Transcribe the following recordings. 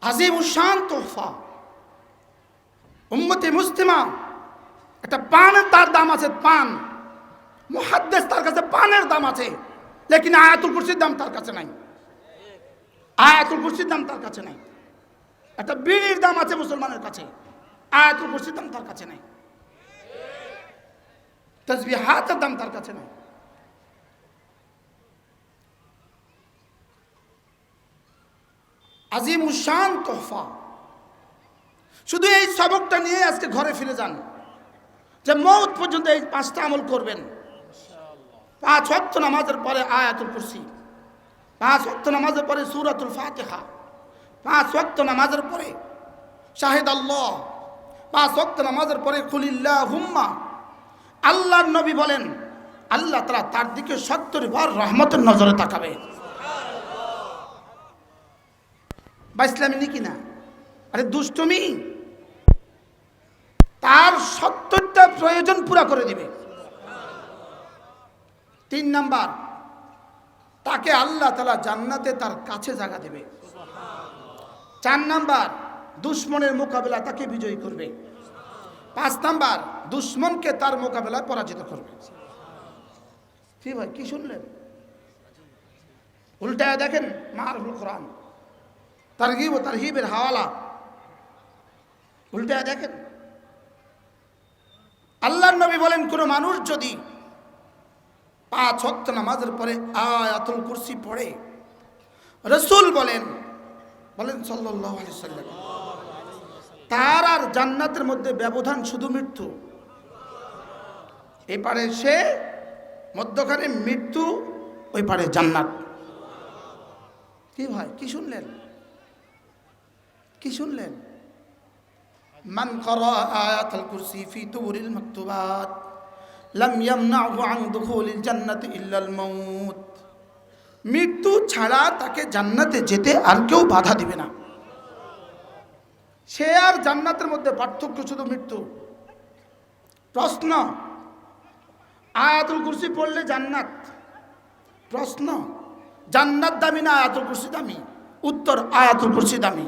আজিমুশান তোহফা। উম্মতে মুসলিমা, একটা পানের তার দাম আছে, পান। মুহাদ্দিস তার কাছে পানের দাম আছে, লেকিন আয়াতুল কুরসির দাম তার কাছে নাই। আয়াতুল কুরসির দাম তার কাছে নাই। একটা বিড়ির দাম আছে মুসলমানের কাছে, আয়াতুল কুরসির দাম তার কাছে নাই। তাসবিহাতের দাম তার কাছে নাই। আজিমুশান তোহফা। শুধু এই সবকটা নিয়ে আজকে ঘরে ফিরে যান, যে মওত পর্যন্ত এই 5টা আমল করবেন। 5 ওয়াক্ত নামাজের পরে আয়াতুল কুরসি, 5 ওয়াক্ত নামাজের পরে সূরাতুল ফাতিহা, 5 ওয়াক্ত নামাজের পরে শাহিদ আল্লাহ, 5 ওয়াক্ত নামাজের পরে কুলিল্লাহুম্মা। আল্লাহর নবী বলেন আল্লাহ তাআলা তার দিকে 70 বার রহমতের নজরে তাকাবে। বা ইসলামী নাকি না? আরে দুষ্টমি। তার 70টা প্রয়োজন পুরা করে দিবে। 3 নাম্বার, তাকে আল্লাহ তাআলা জান্নাতে তার কাছে জায়গা দেবে। 4 নাম্বার, দুশমনের মোকাবেলা তাকে বিজয়ী করবে। 5 নাম্বার, দুশমনকে তার মোকাবেলায় পরাজিত করবে। কি ভাই, কি শুনলেন? উল্টায় দেখেন মারফুল কোরআন, তারগীব ও তারহিবের হাওয়ালা, উল্টায় দেখেন। আল্লাহর নবী বলেন, কোন মানুষ যদি 5 ওয়াক্ত নামাজের পরে আয়াতুল কুরসি পড়ে, রাসূল বলেন সাল্লাল্লাহু আলাইহি সাল্লাম, তার আর জান্নাতের মধ্যে ব্যবধান শুধু মৃত্যু। এই পারে সে, মধ্যখানে মৃত্যু, ওই পারে জান্নাত। কি ভাই, কি শুনলেন? কি শুনলেন? মান ক্বারা আয়াতুল কুরসি ফি তুবুরিল মাকতুবাত লাম ইয়ামনাহু আন দুখুলিল জান্নাতি ইল্লাল মাউত। মৃত্যু ছাড়া তাকে জান্নাতে যেতে আর কেউ বাধা দিবে না। সে আর জান্নাতের মধ্যে পার্থক্য শুধু মৃত্যু। প্রশ্ন, আয়াতুল কুরসি পড়লে জান্নাত? প্রশ্ন, জান্নাত দামি না আয়াতুল কুরসি দামি? উত্তর, আয়াতুল কুরসি দামি।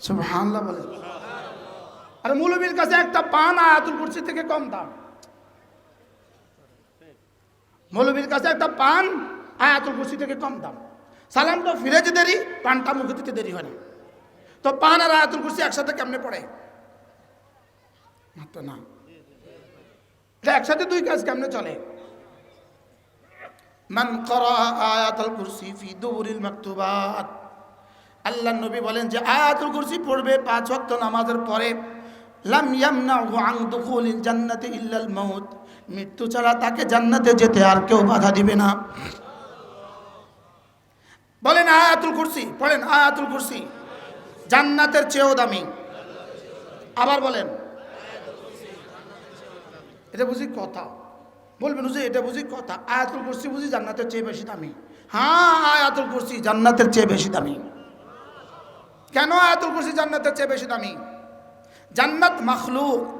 সুবহানাল্লাহ বলে। আর মৌলবীর কাছে একটা পান আয়াতুল কুরসি থেকে কম দাম। মৌলবীর কাছে একটা পান আয়াতুল কুরসি থেকে কম দাম। সালামটা ফিরে যেতে দেরি, পানটা মুখে দিতে দেরি হয় না। তো পান আর আয়াতুল কুরসি একসাথে কেমনে পড়ে? মাত্র না, একসাথে 2 কাজ কেমনে চলে? মান ক্বারা আয়াতুল কুরসি ফি দুবুরিল মাকতুবাত। আল্লাহর নবী বলেন যে আয়াতুল কুরসি পড়বে 5 ওয়াক্ত নামাজের পরে, লাম ইয়ামনাহু আন দুখুলিল জান্নাতি ইল্লাল মাউত। মৃত্যু ছাড়া তাকে জান্নাতে যেতে আর কেউ বাধা দিবে না। বলেন আয়াতুল কুরসি, পড়েন আয়াতুল কুরসি জান্নাতের চেয়েও দামি। আবার বলেন, এটা বুঝি কথা? বলবেন হুজুর এটা বুঝি কথা, আয়াতুল কুরসি বুঝি জান্নাতের চেয়ে বেশি দামি? হ্যাঁ, আয়াতুল কুরসি জান্নাতের চেয়ে বেশি দামি। কেন আয়াতুল কুরসি জান্নাতের চেয়ে বেশি দামি? জান্নাত মাখলুক,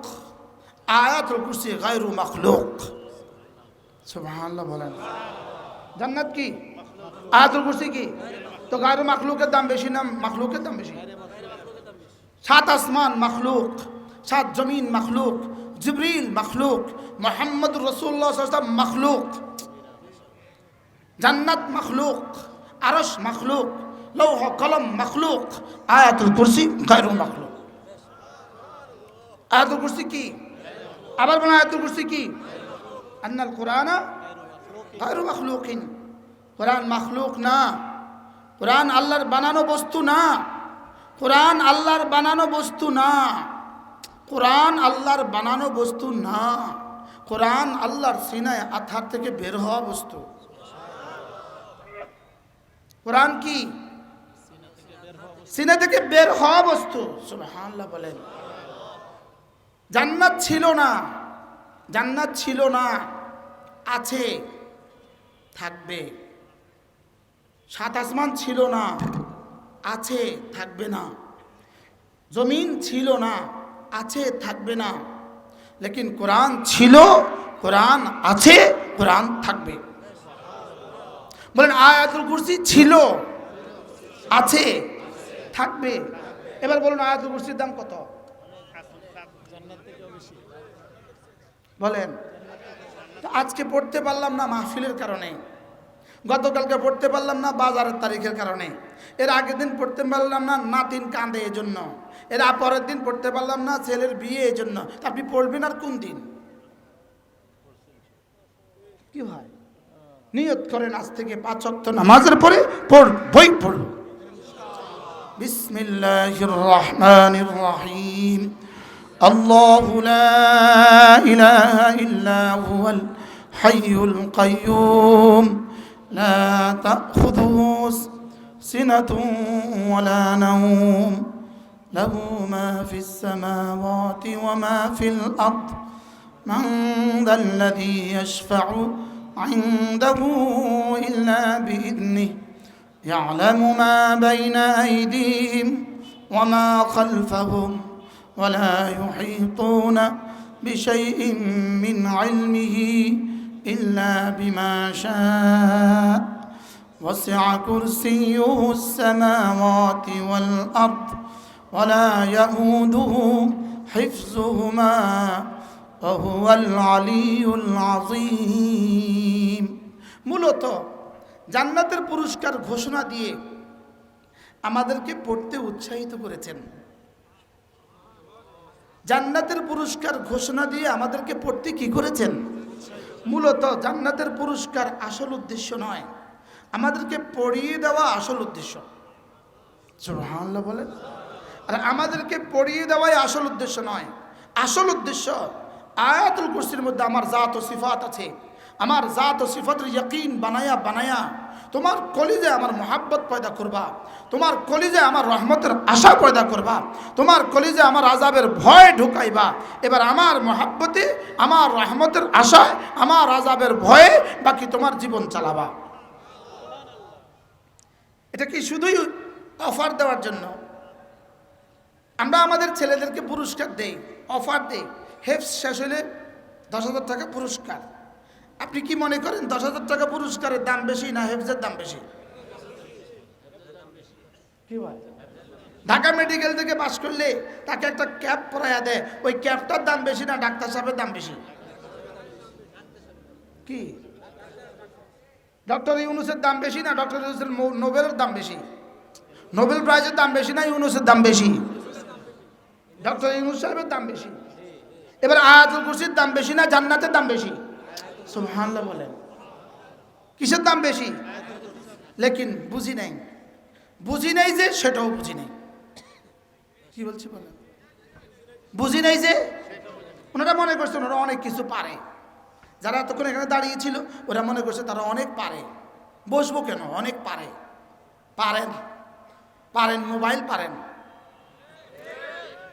আয়াতুল কুরসি গায়রু মাখলুক। সুবহানাল্লাহ বলেন। জান্নাত কি? আয়াতুল কুরসি কি? তো গায়রু মাখলুকের দাম বেশি না মাখলুকের দাম বেশি? 7 আসমান মাখলুক, 7 জমিন মাখলুক, জিবরিল মাখলুক, মুহাম্মদুর রাসূলুল্লাহ সাল্লাল্লাহু আলাইহি ওয়াসাল্লাম মাখলুক। জান্নাত মাখলুক, আরশ মাখলুক, লৌহ কলম মাখলুক, আয়াতুল কুরসি গায়রু মাখলুক। আয়াতুল কুরসি কি? আবার বলেন আয়াতুল কুরসি কি? আন্নাল কুরআনা গায়রু মাখলুকিন। কোরআন মাখলুক না, কোরআন আল্লাহর বানানো বস্তু না, কোরআন আল্লাহর বানানো বস্তু না, কোরআন আল্লাহর বানানো বস্তু না। কোরআন আল্লাহর সিনায় আথার থেকে বের হওয়া বস্তু। কোরআন কি? সিনা থেকে বের হওয়া বস্তু। সুবহানাল্লাহ বলেন। জান্নাত ছিল না, জান্নাত ছিল না, আছে, থাকবে। 7 আসমান ছিল না, আছে, থাকবে না। জমিন ছিল না, আছে, থাকবে না। লেকিন কোরআন ছিল, কোরআন আছে, কোরআন থাকবে। বলেন আয়াতুল কুরসি ছিল, আছে, থাকবে। এবার বলুন আয়াতুল কুরসির দাম কত? বলেন। তো আজকে পড়তে পারলাম না মাহফিলের কারণে, গতকালকে পড়তে পারলাম না বাজারের তারিখের কারণে, এর আগের দিন পড়তে পারলাম না নাতিন কাঁদে এই জন্য, এর পরের দিন পড়তে পারলাম না ছেলের বিয়ে এই জন্য। আপনি পড়বেন আর কোন দিন? কি হয়? নিয়ত করেন আজ থেকে 5 ওয়াক্ত নামাজের পরে বই পড়ব। বিসমিল্লাহির রহমানির রহিম। আল্লাহু লা ইলাহা ইল্লা হুয়াল হাইয়ুল কাইয়্যুম লা তাখুযুহু সিনাতুন ওয়ালা নাওম লাহু মা ফিস সামাওয়াতি ওয়া মা ফিল আরদ মান যাল্লাযী ইয়াশফা'ু عنده إلا بإذنه يعلم ما بين أيديهم وما خلفهم ولا يحيطون بشيء من علمه إلا بما شاء وسع كرسيه السماوات والأرض ولا يؤوده حفظهما وهو العلي العظيم। মূলত জান্নাতের পুরস্কার ঘোষণা দিয়ে আমাদেরকে পড়তে উৎসাহিত করেছেন। জান্নাতের পুরস্কার ঘোষণা দিয়ে আমাদেরকে পড়তে কি করেছেন? মূলত জান্নাতের পুরস্কার আসল উদ্দেশ্য নয়, আমাদেরকে পড়িয়ে দেওয়া আসল উদ্দেশ্য। সুবহানাল্লাহ বলেন। আর আমাদেরকে পড়িয়ে দেওয়াই আসল উদ্দেশ্য নয়, আসল উদ্দেশ্য আয়াতুল কুরসির মধ্যে আমার জাত ও সিফাত আছে। আমার জাত ও সিফাতের ইয়াকিন বানায়া বানায়া তোমার কলিজে আমার মোহাব্বত পয়দা করবা, তোমার কলিজে আমার রহমতের আশা পয়দা করবা, তোমার কলিজে আমার আযাবের ভয় ঢুকাইবা। এবার আমার মোহাব্বতে, আমার রহমতের আশায়, আমার আযাবের ভয়ে বাকি তোমার জীবন চালাবা। এটা কি শুধুই অফার দেওয়ার জন্য? আমরা আমাদের ছেলেদেরকে পুরস্কার দেই, অফার দেই, হেফজ শেষ হলে 10,000 টাকা পুরস্কার। আপনি কি মনে করেন 10,000 টাকা পুরস্কারের দাম বেশি না হেফজের দাম বেশি? কি ভাই, ঢাকা মেডিকেল থেকে পাস করলে তাকে একটা ক্যাপ পরাইয়া দেয়, ওই ক্যাপটার দাম বেশি না ডাক্তার সাহেবের দাম বেশি? কি ডক্টর ইউনুসের দাম বেশি না ডক্টর ইউনুসের নোবেলের দাম বেশি? নোবেল প্রাইজের দাম বেশি না ইউনুসের দাম বেশি? ডক্টর ইউনুস সাহেবের দাম বেশি। এবার আয়াতুল কুরসির দাম বেশি না জান্নাতের দাম বেশি? সুবহানাল্লাহ বলেন। কিসের দাম বেশি? লেকিন বুঝি নাই, বুঝি নাই যে সেটাও বুঝি নাই। কি বলছি বলেন? বুঝি নাই যে ওনারা মনে করছে ওনারা অনেক কিছু পারে। যারা এতক্ষণ এখানে দাঁড়িয়েছিল ওরা মনে করছে তারা অনেক পারে। বসবো কেন? অনেক পারে। পারেন, পারেন মোবাইল পারেন,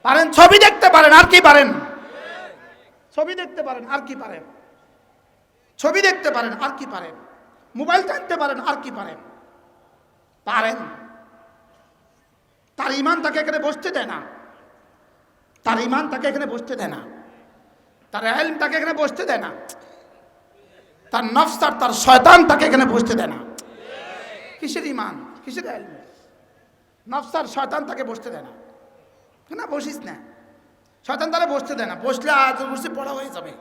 পারেন ছবি দেখতে পারেন, আর কি পারেন? ছবি দেখতে পারেন, আর কি পারেন? ছবি দেখতে পারেন, আর কি পারেন? মোবাইল টানতে পারেন, আর কি পারেন? পারেন। তার ঈমান তাকে এখানে বসতে দেয় না, তার ঈমান তাকে এখানে বসতে দেয় না, তার ইলম তাকে এখানে বসতে দেয় না, তার নফস আর তার শয়তান তাকে এখানে বসতে দেয় না। কিসের ঈমান, কিসের ইলম? নফস আর শয়তান তাকে বসতে দেয় না। না বসিস না, শয়তান তারা বসতে দেয় না। বসলে আয়াতুল কুরসি পড়া হয়ে যাবে।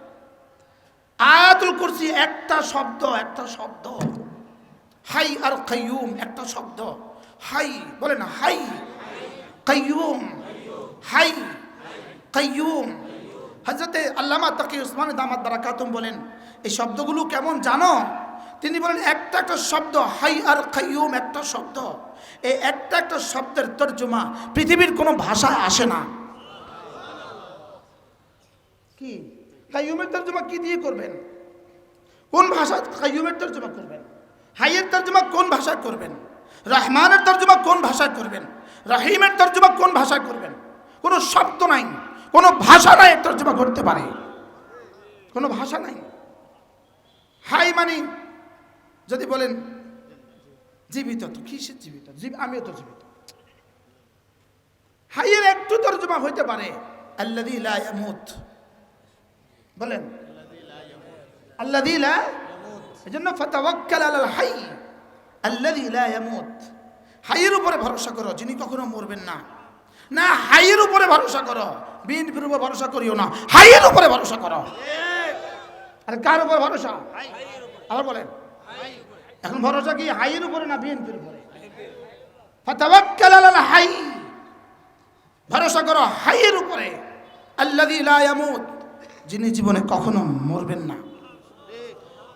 আয়াতুল কুরসি একটা শব্দ, একটা শব্দ। হাই আর কাইয়ুম একটা শব্দ। হাই বলে না, হাই কাইয়ুম, হাই কাইয়ুম। হযরতে আল্লামা তাকি উসমান দামাত বারাকাতুম বলেন এই শব্দগুলো কেমন জানো? তিনি বলেন একটা একটা শব্দ, হাই আর কাইয়ুম একটা শব্দ। এই একটা একটা শব্দের তর্জমা পৃথিবীর কোনো ভাষায় আসে না। কি কাইয়ুমের তর্জমা কি দিয়ে করবেন? কোন ভাষা কাইয়ুমের তর্জমা করবেন? হাইয়ের তর্জমা কোন ভাষায় করবেন? রহমানের তর্জমা কোন ভাষায় করবেন? রহিমের তর্জমা কোন ভাষায় করবেন? কোনো শব্দ নাই, কোনো ভাষা নাই তর্জমা করতে পারে, কোনো ভাষা নাই। হাই মানে যদি বলেন জীবিত, তো কিসের জীবিত? আমিও তো জীবিত। হাইয়ের একটু তর্জমা হইতে পারে আল্লাযী লা ইয়ামুত। বলেন আল্লাযী লা, এজন্য ফাতাওয়াক্কাল আলাল হাই আল্লাযী লা ইয়ামুত। হাইয়ের উপরে ভরসা করো, যিনি কখনো মরবেন না। না, হাইয়ের উপরে ভরসা করো, বিএনপির উপরে ভরসা করিও না, হাইয়ের উপরে ভরসা করো। আর কার উপর ভরসা? আবার বলেন, এখন ভরসা কি হাইয়ের উপরে না বিএনপির উপরে? ফাতাওয়াক্কাল আলাল হাই, ভরসা করো হাইয়ের উপরে, আল্লাযী লা ইয়ামুত, যিনি জীবনে কখনো মরবেন না।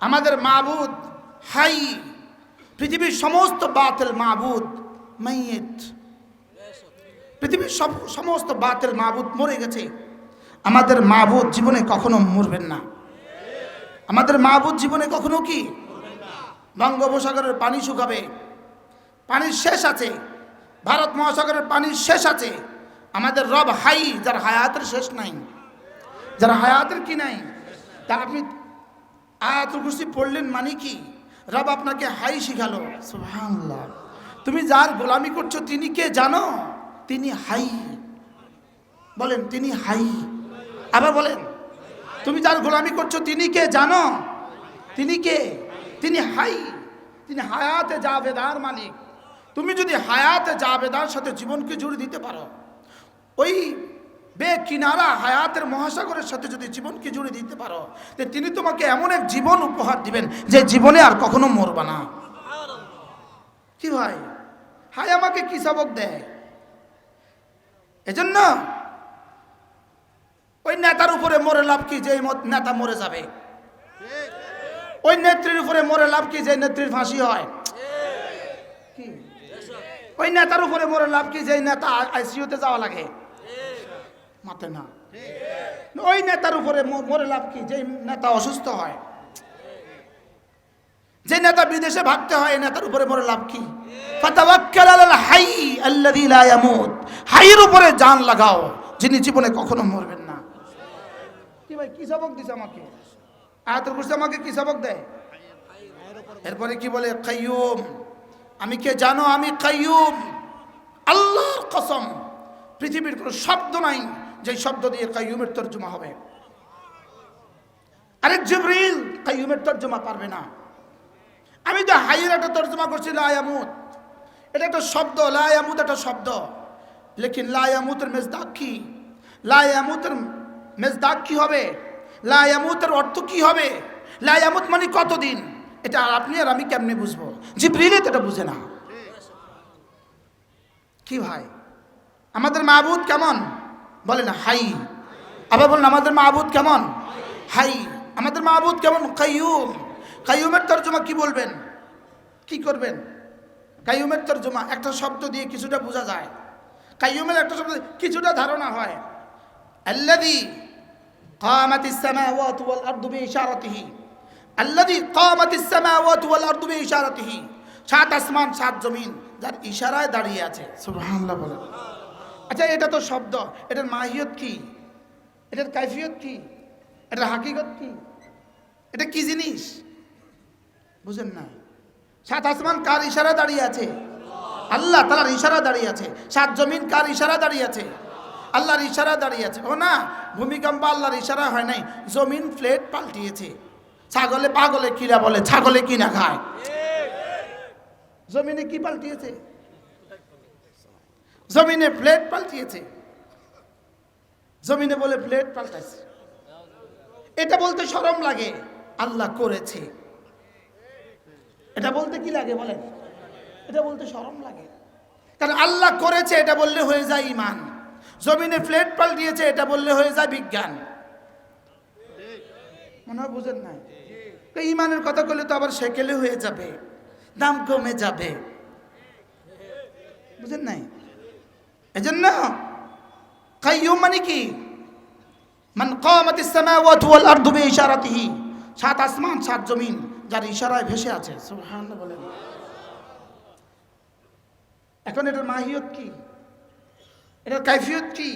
আমাদের মাবুদ হাই, পৃথিবীর সমস্ত বাতিল মাবুদ মাইয়িত, পৃথিবীর সমস্ত বাতিল মাবুদ মরে গেছে। আমাদের মাবুদ জীবনে কখনো মরবেন না। আমাদের মাবুদ জীবনে কখনো কি? বঙ্গোপসাগরের পানি শুকাবে, পানির শেষ আছে, ভারত মহাসাগরের পানির শেষ আছে। আমাদের রব হাই, যার হায়াতের শেষ নাই, যার হায়াতের কি নাই। তা আপনি আয়াতুল কুরসি পড়লেন মানে কি? রব আপনাকে হাই শিখালো। সুবহানাল্লাহ। তুমি যার গোলামি করছো তিনি কে জানো? তিনি হাই। বলেন, তিনি হাই। আবার বলেন, তুমি যার গোলামি করছো তিনি কে জানো? তিনি কে? তিনি হাই। তিনি হায়াতে জাবেদার মালিক। তুমি যদি হায়াতে জাবেদার সাথে জীবনকে জুড়ে দিতে পারো, ওই বেকিনারা হায়াতের মহাসাগরের সাথে যদি জীবনকে জুড়ে দিতে পারো, যে তিনি তোমাকে এমন এক জীবন উপহার দিবেন যে জীবনে আর কখনো মরবা না। কি ভাই, হাই আমাকে কি সবক দেয়? এজন্য ওই নেতার উপরে মরে লাভ কি, যে নেতা মরে যাবে? ওই নেত্রীর উপরে মরে লাভ কি, যে নেত্রীর ফাঁসি হয়? ওই নেতার উপরে মরে লাভ কি, যে নেতা আইসিইউতে যাওয়া লাগে? মাতে না। ওই নেতার উপরে মরে লাভ কি, যে নেতা অসুস্থ হয়? যে নেতা বিদেশে ভাগতে হয়, এই নেতার উপরে মরে লাভ কি? ফাতাওয়াক্কাল আলাল হাই আল্লাযী লা ইয়ামুত, হাইয়ের উপরে জান লাগাও, যিনি জীবনে কখনো মরবেন না। কি ভাই, কি সবক দিছে আমাকে আয়াতুল কুরসি? আমাকে কি সবক দেয়? এরপরে কি বলে? কাইয়ুম। আমি কে জানো? আমি কাইয়ুম। আল্লাহর কসম, পৃথিবীর কোনো শব্দ নাই যে শব্দ দিয়ে কাইয়ুমের তর্জমা হবে। আরে জিবরিল কাইয়ুমের তর্জমা পারবে না। আমি তো হাইয়ের একটা তর্জমা করছি, লা ইয়ামুত। এটা একটা শব্দ, লা ইয়ামুত একটা শব্দ, লেকিন লা ইয়ামুতের মেজদাক কি? লা ইয়ামুতের মেজদাক কি হবে? লা ইয়ামুতের অর্থ কি হবে? লা ইয়ামুত মানে কতদিন? এটা আপনি আর আমি কেমনে বুঝবো? জিবরিল এটা বুঝে না। কি ভাই, আমাদের মাবুদ কেমন? বলেন হাই। আবার বলেন, আমাদের মাবুদ কেমন? হাই। আমাদের মাবুদ কেমন? কাইয়ুম। কাইয়ুমের তর্জমা কি বলবেন? কি করবেন? কাইয়ুমের তর্জমা একটা শব্দ দিয়ে কিছুটা বোঝা যায়। কাইয়ুমের একটা শব্দ কিছুটা ধারণা হয়। আল্লাযী কামাতিস সামাওয়াতু ওয়াল আরদু বিইশারাতিহি, আল্লাযী কামাতিস সামাওয়াতু ওয়াল আরদু বিইশারাতিহি, সাত আসমান সাত জমিন যার ইশারায় দাঁড়িয়ে আছে। সুবহানাল্লাহ বলেন। আচ্ছা, এটা তো শব্দ, এটার মাহিয়ত কি? এটার কাইফিয়ত কি? এটার হাকিকত কি? এটা কি জিনিস? বুঝেন না? সাত আসমান কার ইশারা দাঁড়িয়ে আছে? আল্লাহ তাআলার ইশারা দাঁড়িয়ে আছে। সাত জমিন কার ইশারা দাঁড়িয়ে আছে? আল্লাহর ইশারা দাঁড়িয়ে আছে। ও না, ভূমিকম্প আল্লাহর ইশারা হয় নাই, জমিন প্লেট পাল্টিয়েছে। ছাগলে পাগলে কিরা বলে, ছাগলে কিনা খায়। জমিনে কি পাল্টিয়েছে? জমিনে প্লেট পাল্টিয়েছে। জমিনে বলে প্লেট পাল্টাইছে। এটা বলতে শরম লাগে, আল্লাহ করেছে। এটা বলতে কি লাগে বলেন? এটা বলতে শরম লাগে, কারণ আল্লাহ করেছে এটা বললে হয়ে যায় ঈমান। জমিনে প্লেট পাল্টিয়েছে এটা বললে হয়ে যায় বিজ্ঞান। মনে হয় বুঝেন নাই? তো ঈমানের কথা বললে তো আবার সেকেলে হয়ে যাবে, দাম কমে যাবে। বুঝেন নাই? এজন্য কাইয়ুম মানে কি? মান কামাতিস সামাওয়াতু ওয়াল আরদু বিইশারাতিহি, সাত আসমান সাত জমিন যার ইশারায় ভেসে আছে। সুবহানাল্লাহ বলেন। এখন এটার মাহিয়ত কি? এটার কাইফিয়ত কি?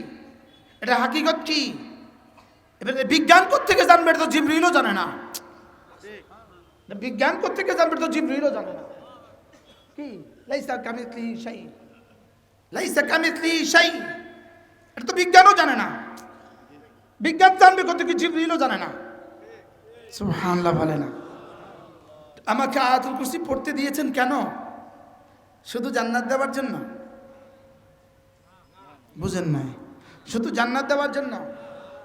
এটার হাকিকত কি? এবার বিজ্ঞান কোত্থেকে জানবে? এটা তো জিবরিলও জানে না। বিজ্ঞান কোত্থেকে জানবে? তো জিবরিলও জানে না। কি? লাইসা কামিসলিহি শাই, লাইসা কামিসলিহি শাই, এটা তো বিজ্ঞানও জানে না। বিজ্ঞান জানবে কত কি? জিবরিলও জানে না। সুবহানাল্লাহ বলে না। আমাকে আয়াতুল কুরসি পড়তে দিয়েছেন কেন? শুধু জান্নাত দেওয়ার জন্য? বুঝেন নাই? শুধু জান্নাত দেওয়ার জন্য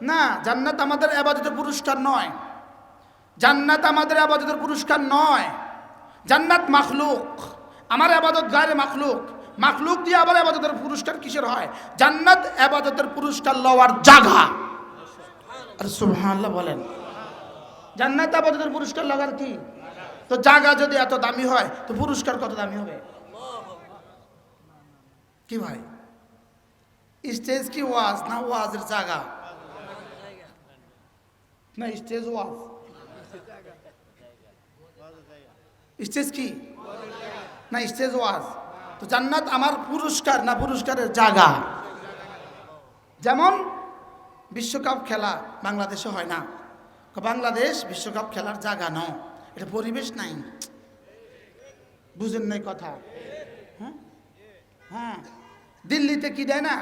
না। জান্নাত আমাদের ইবাদতের পুরস্কার নয়। জান্নাত আমাদের ইবাদতের পুরস্কার নয়। জান্নাত মাখলুক, আমার ইবাদত গায়রে মাখলুক। মাখলুক দিয়ে আবার ইবাদতের পুরস্কার কিসের হয়? জান্নাত ইবাদতের পুরস্কার লওয়ার জায়গা। আর সুবহানাল্লাহ বলেন। জান্নাত ইবাদতের পুরস্কার লাগার কি? তো জায়গা যদি এত দামি হয় তো পুরস্কার কত দামি হবে? কি ভাই, স্টেজ কি ওয়াজ না ওয়াজের জায়গা? না স্টেজ ওয়াজ, স্টেজ কি না স্টেজ ওয়াজ। তো জান্নাত আমার পুরস্কার না পুরস্কারের জায়গা? যেমন বিশ্বকাপ খেলা বাংলাদেশে হয় না, বাংলাদেশ বিশ্বকাপ খেলার জায়গা নয়, এটা পরিবেশ নাই। বুঝেন নাই কথা? হ্যাঁ হ্যাঁ, দিল্লিতে কি দেয় না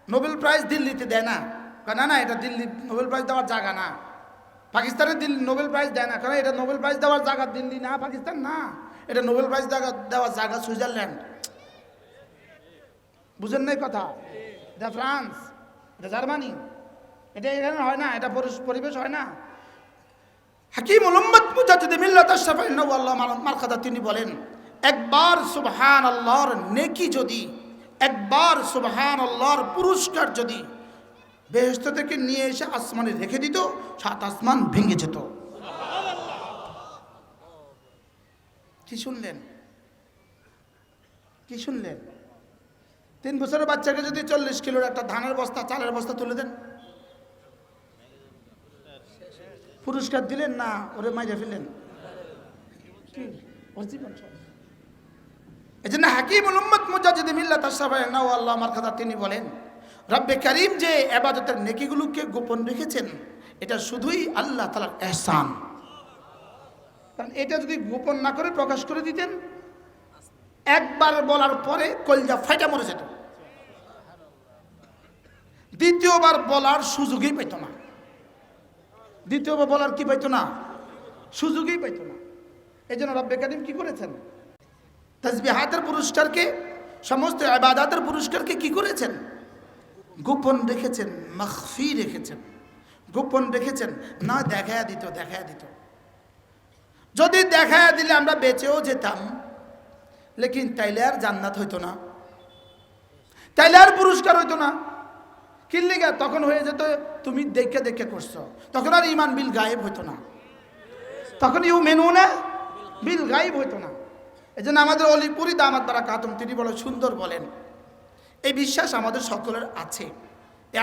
নোবেল প্রাইজ? দিল্লিতে দেয় না, না না এটা দিল্লি নোবেল প্রাইজ দেওয়ার জায়গা না। পাকিস্তানে দিল্লি নোবেল প্রাইজ দেয় না, কারণ এটা নোবেল প্রাইজ দেওয়ার জায়গা দিল্লি না, পাকিস্তান না। এটা নোবেল প্রাইজ দেওয়ার জায়গা সুইজারল্যান্ড। বুঝেন নাই কথা? এটা ফ্রান্স, এটা জার্মানি, এটা এখানে হয় না, এটা পরিবেশ হয় না। হাকিমুল উম্মত মুজাদ্দিদ মিল্লাত আশরাফি আল্লাহ মারকাদা তিনি বলেন, একবার সুবহানাল্লাহর নেকি যদি, একবার সুবহানাল্লাহর পুরস্কার যদি বেহেশত থেকে নিয়ে এসে আসমানে রেখে দিত, সাত আসমান ভেঙে যেত। কি শুনলেন? কি শুনলেন? 3 বছরের বাচ্চাকে যদি 40 কিলোর একটা ধানের বস্তা, চালের বস্তা তুলে দেন, পুরস্কার দিলেন না ওরে মাইরে ফেললেন? এই জন্য হাকিমুল উম্মত মুজাদ্দিদ মিল্লাত আশরাফি আল্লাহ মারকাদা তিনি বলেন, রব্বে কারীম যে ইবাদতের নেকিগুলোকে গোপন রেখেছেন, এটা শুধুই আল্লাহ তাআলার ইহসান। কারণ এটা যদি গোপন না করে প্রকাশ করে দিতেন, একবার বলার পরে কলজা ফাইটা মরে যেত, দ্বিতীয়বার বলার সুযোগই পেত না। দ্বিতীয়বার বলার কি পাইতো না? সুযোগই পাইতো না। এই জন্য রব্বে কারীম কি করেছেন? তাসবিহাতের পুরস্কারকে, সমস্ত ইবাদতের পুরস্কারকে কি করেছেন? গোপন রেখেছেন, মাখফি রেখেছেন, গোপন রেখেছেন। না দেখায়া দিত, দেখায়া দিত। যদি দেখায়া দিলে আমরা বেঁচেও যেতাম, লেকিন তাইলে আর জান্নাত হইতো না, তাইলে আর পুরস্কার হইতো না। কিল্লিগা তখন হয়ে যেত তুমি দেখে দেখে করছো, তখন আর ইমান বিল গায়েব হইতো না, তখন ইউমিনুনা বিল গায়েব হইতো না। এই জন্য আমাদের অলিপুরি দামাত বারাকাতুম তিনি বড় সুন্দর বলেন, এই বিশ্বাস আমাদের সকলের আছে।